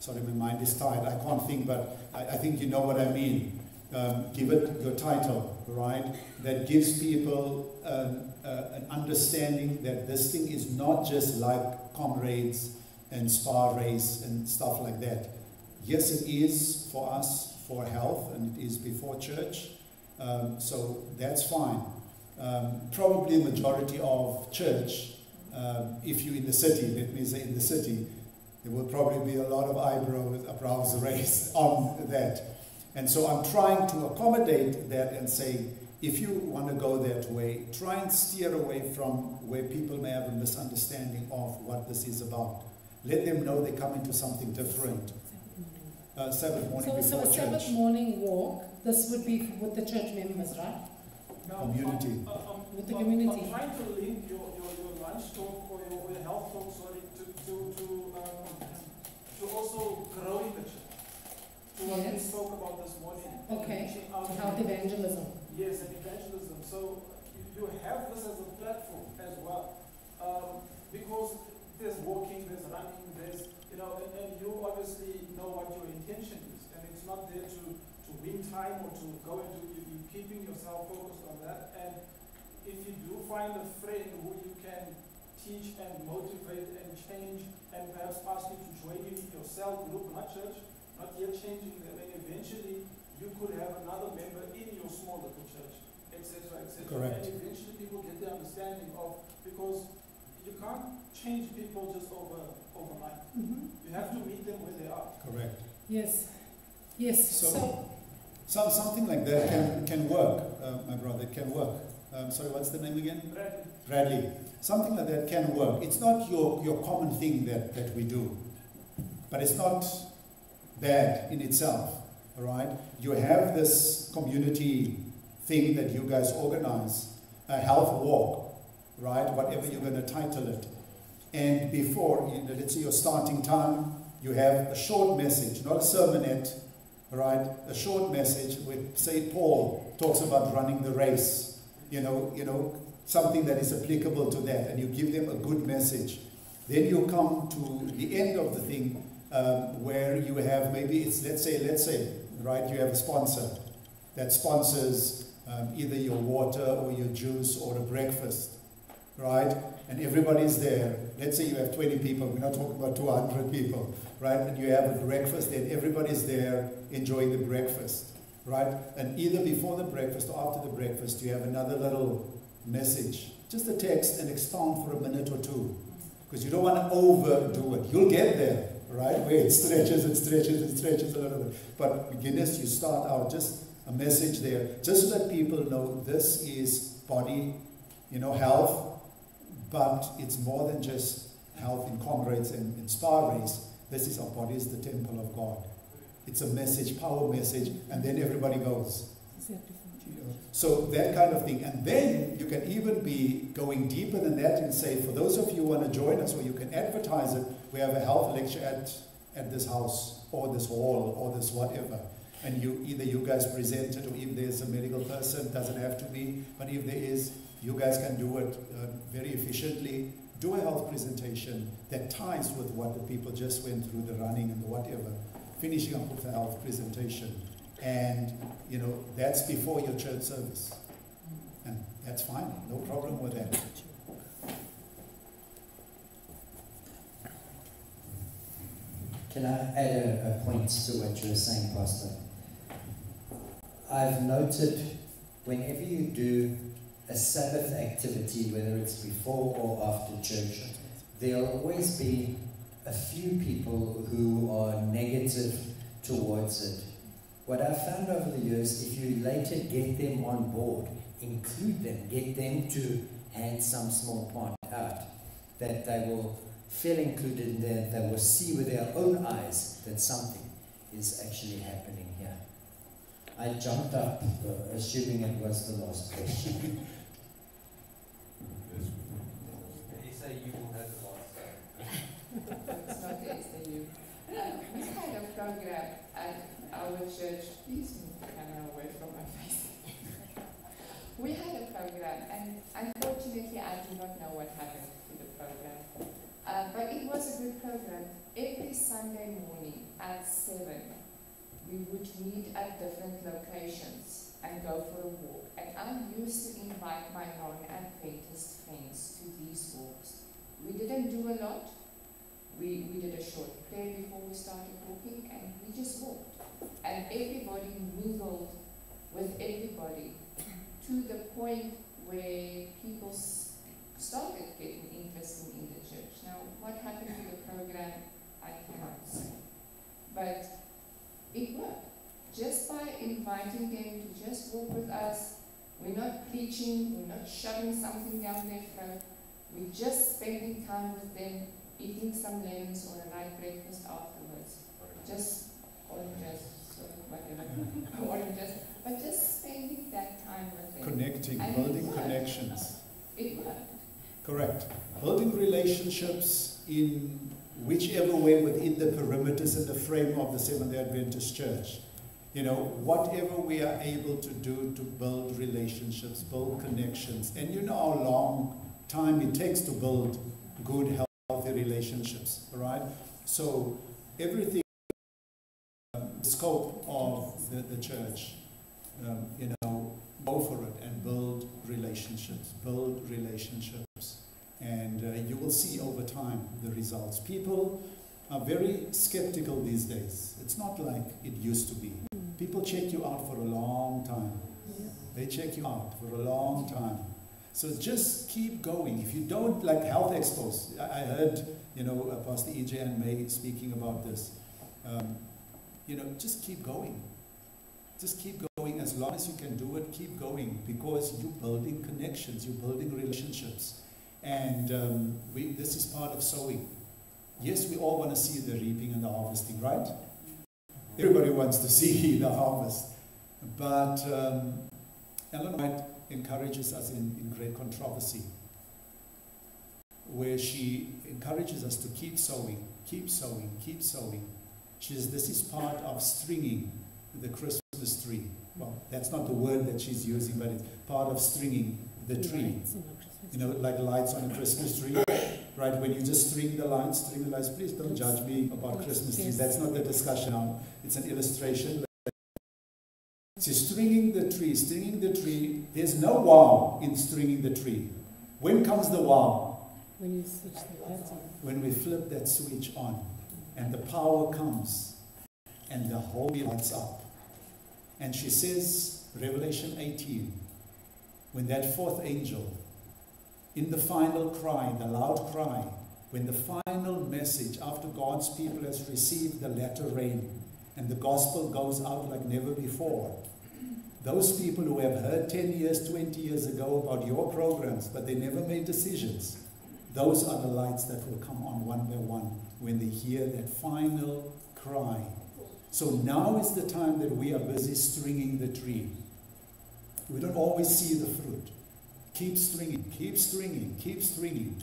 Sorry, my mind is tired, I can't think, but I think you know what I mean. Give it your title, right? That gives people an understanding that this thing is not just like Comrades and spa race and stuff like that. Yes, it is for us, for health, and it is before church. So that's fine. Probably a majority of church, if you're in the city, let me say in the city, there will probably be a lot of eyebrows raised on that. And so I'm trying to accommodate that and say, if you want to go that way, try and steer away from where people may have a misunderstanding of what this is about. Let them know they come into something different. Sabbath morning before so a church. Sabbath morning walk, this would be with the church members, right? Community. With the community. I'm trying to link your lunch talk or your health talk, sorry, to also growing the church. To what we spoke about this morning. Okay. Health evangelism. Yes, and evangelism. So you have this as a platform as well, because there's walking, there's running, there's and you obviously know what your intention is, and it's not there to win time or to go into you keeping yourself focused on that. And if you do find a friend who you can teach and motivate and change, and perhaps ask you to join you in your cell group, not church, not yet changing them, and eventually you could have another member in your small little church, etc., etc. Correct. And eventually people get the understanding of, because you can't change people just overnight. You have to meet them where they are. Correct. Yes. Yes. So something like that can work, my brother. It can work. Sorry, what's the name again? Bradley. Something like that can work. It's not your common thing that we do, but it's not bad in itself. All right. You have this community thing that you guys organize, a health walk, right? Whatever you're going to title it. And before, let's say your starting time, you have a short message, not a sermonette, right? A short message with, say, Paul talks about running the race, you know, something that is applicable to that, and you give them a good message. Then you come to the end of the thing where you have maybe it's, let's say, right, you have a sponsor that sponsors either your water or your juice or a breakfast, right? And everybody's there. Let's say you have 20 people. We're not talking about 200 people, right? And you have a breakfast and everybody's there enjoying the breakfast, right? And either before the breakfast or after the breakfast, you have another little message. Just a text and expound for a minute or two. Because you don't want to overdo it. You'll get there, right? Where it stretches and stretches and stretches a little bit. But beginners, you start out just a message there, just so that people know this is body, health, but it's more than just health in comrades and in spa race. This is our body is the temple of God. It's a message, power message, and then everybody goes. So that kind of thing. And then you can even be going deeper than that and say, for those of you who want to join us, or you can advertise it, we have a health lecture at this house, or this hall, or this whatever. And either you guys present it, or if there's a medical person, it doesn't have to be, but if there is, you guys can do it very efficiently. Do a health presentation that ties with what the people just went through, the running and the whatever, finishing up with a health presentation. And, that's before your church service. And that's fine, no problem with that. Can I add a point to what you were saying, Pastor? I've noted whenever you do a Sabbath activity, whether it's before or after church, there'll always be a few people who are negative towards it. What I've found over the years, if you later get them on board, include them, get them to hand some small part out, that they will feel included in there, they will see with their own eyes that something is actually happening here. I jumped up, assuming it was the last question. SAU has the last say. It's not the SAU. We had a program at our church. Please move the camera away from my face. We had a program, and unfortunately, I do not know what happened to the program. But it was a good program. Every Sunday morning at 7, we would meet at different locations and go for a walk. And I used to invite my non-Adventist friends to these walks. We didn't do a lot. We did a short prayer before we started walking, and we just walked. And everybody mingled with everybody to the point where people started getting interested in the church. Now, what happened to the program, I cannot say. But it worked. Just by inviting them to just walk with us, we're not preaching, we're not shoving something down their throat, we're just spending time with them, eating some lemons or a light breakfast afterwards. Just oranges, whatever, but just spending that time with them. Connecting, and building connections. It worked. Correct. Building relationships in whichever way within the perimeters and the frame of the Seventh-day Adventist Church. Whatever we are able to do to build relationships, build connections. And how long time it takes to build good, healthy relationships, right? So everything, scope of the church, go for it and build relationships, and you will see over time the results. People are very skeptical these days. It's not like it used to be. People check you out for a long time. They check you out for a long time. So just keep going. If you don't, like health expos, I heard, Pastor EJ and May speaking about this. just keep going. Just keep going. As long as you can do it, keep going, because you're building connections, you're building relationships. And this is part of sowing. Yes, we all want to see the reaping and the harvesting, right? Everybody wants to see the harvest. But Ellen White encourages us in Great Controversy, where she encourages us to keep sowing, keep sowing, keep sowing. She says this is part of stringing the Christmas tree. Well, that's not the word that she's using, but it's part of stringing the tree. Like lights on a Christmas tree, right? When you just string the lines, please don't judge me about Christmas trees. That's not the discussion now. It's an illustration. So stringing the tree, there's no wow in stringing the tree. When comes the wow? When you switch the lights on. When we flip that switch on, and the power comes, and the whole lights up. And she says, Revelation 18, when that fourth angel, in the final cry, the loud cry, when the final message after God's people has received the latter rain and the gospel goes out like never before, those people who have heard 10 years, 20 years ago about your programs, but they never made decisions, those are the lights that will come on one by one when they hear that final cry. So now is the time that we are busy stringing the tree. We don't always see the fruit. Keep stringing, keep stringing, keep stringing.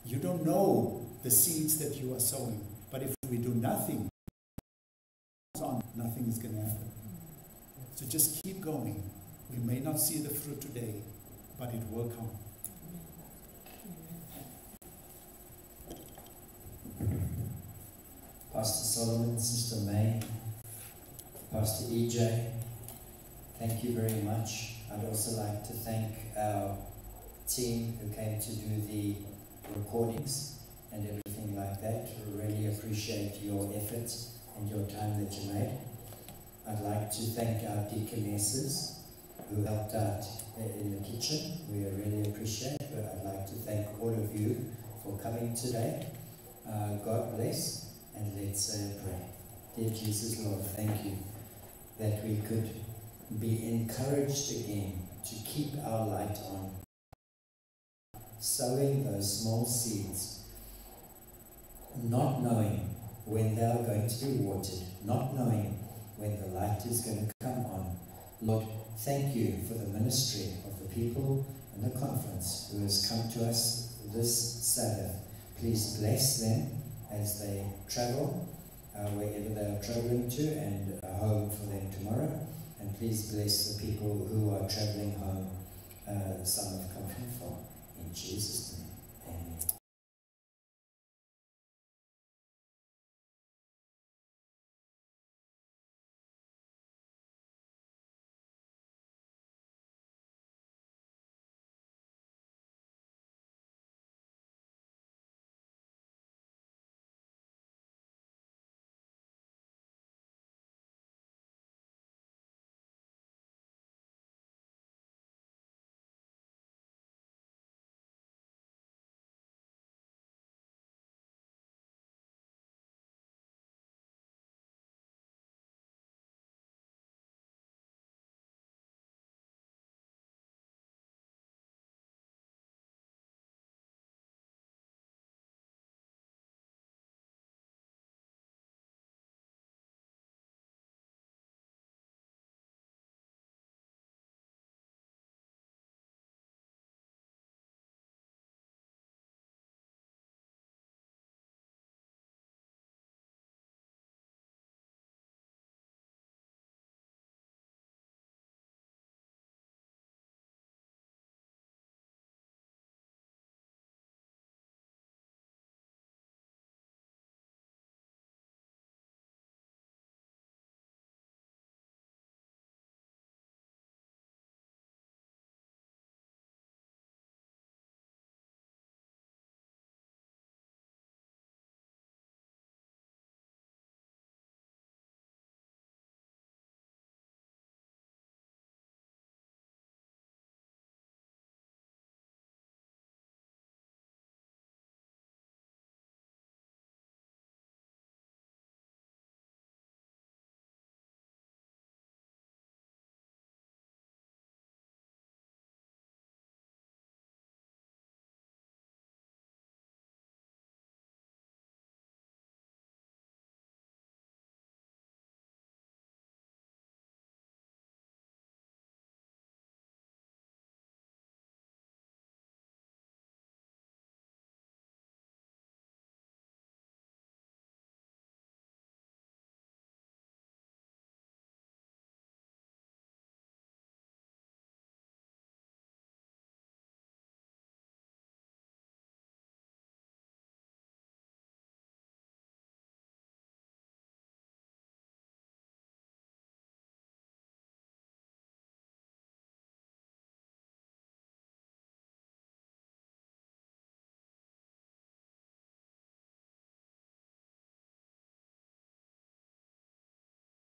You don't know the seeds that you are sowing. But if we do nothing, nothing is going to happen. So just keep going. We may not see the fruit today, but it will come. Pastor Solomon, Sister May, Pastor EJ, thank you very much. I'd also like to thank our team who came to do the recordings and everything like that. We really appreciate your efforts and your time that you made. I'd like to thank our deaconesses who helped out in the kitchen. We really appreciate it. But I'd like to thank all of you for coming today. God bless, and let's pray. Dear Jesus, Lord, thank you that we could be encouraged again to keep our light on, sowing those small seeds, not knowing when they are going to be watered, not knowing when the light is going to come on. Lord, thank you for the ministry of the people and the conference who has come to us this Sabbath. Please bless them as they travel, wherever they are traveling to, and a home for them tomorrow. And please bless the people who are traveling home, some have come from. In Jesus' name.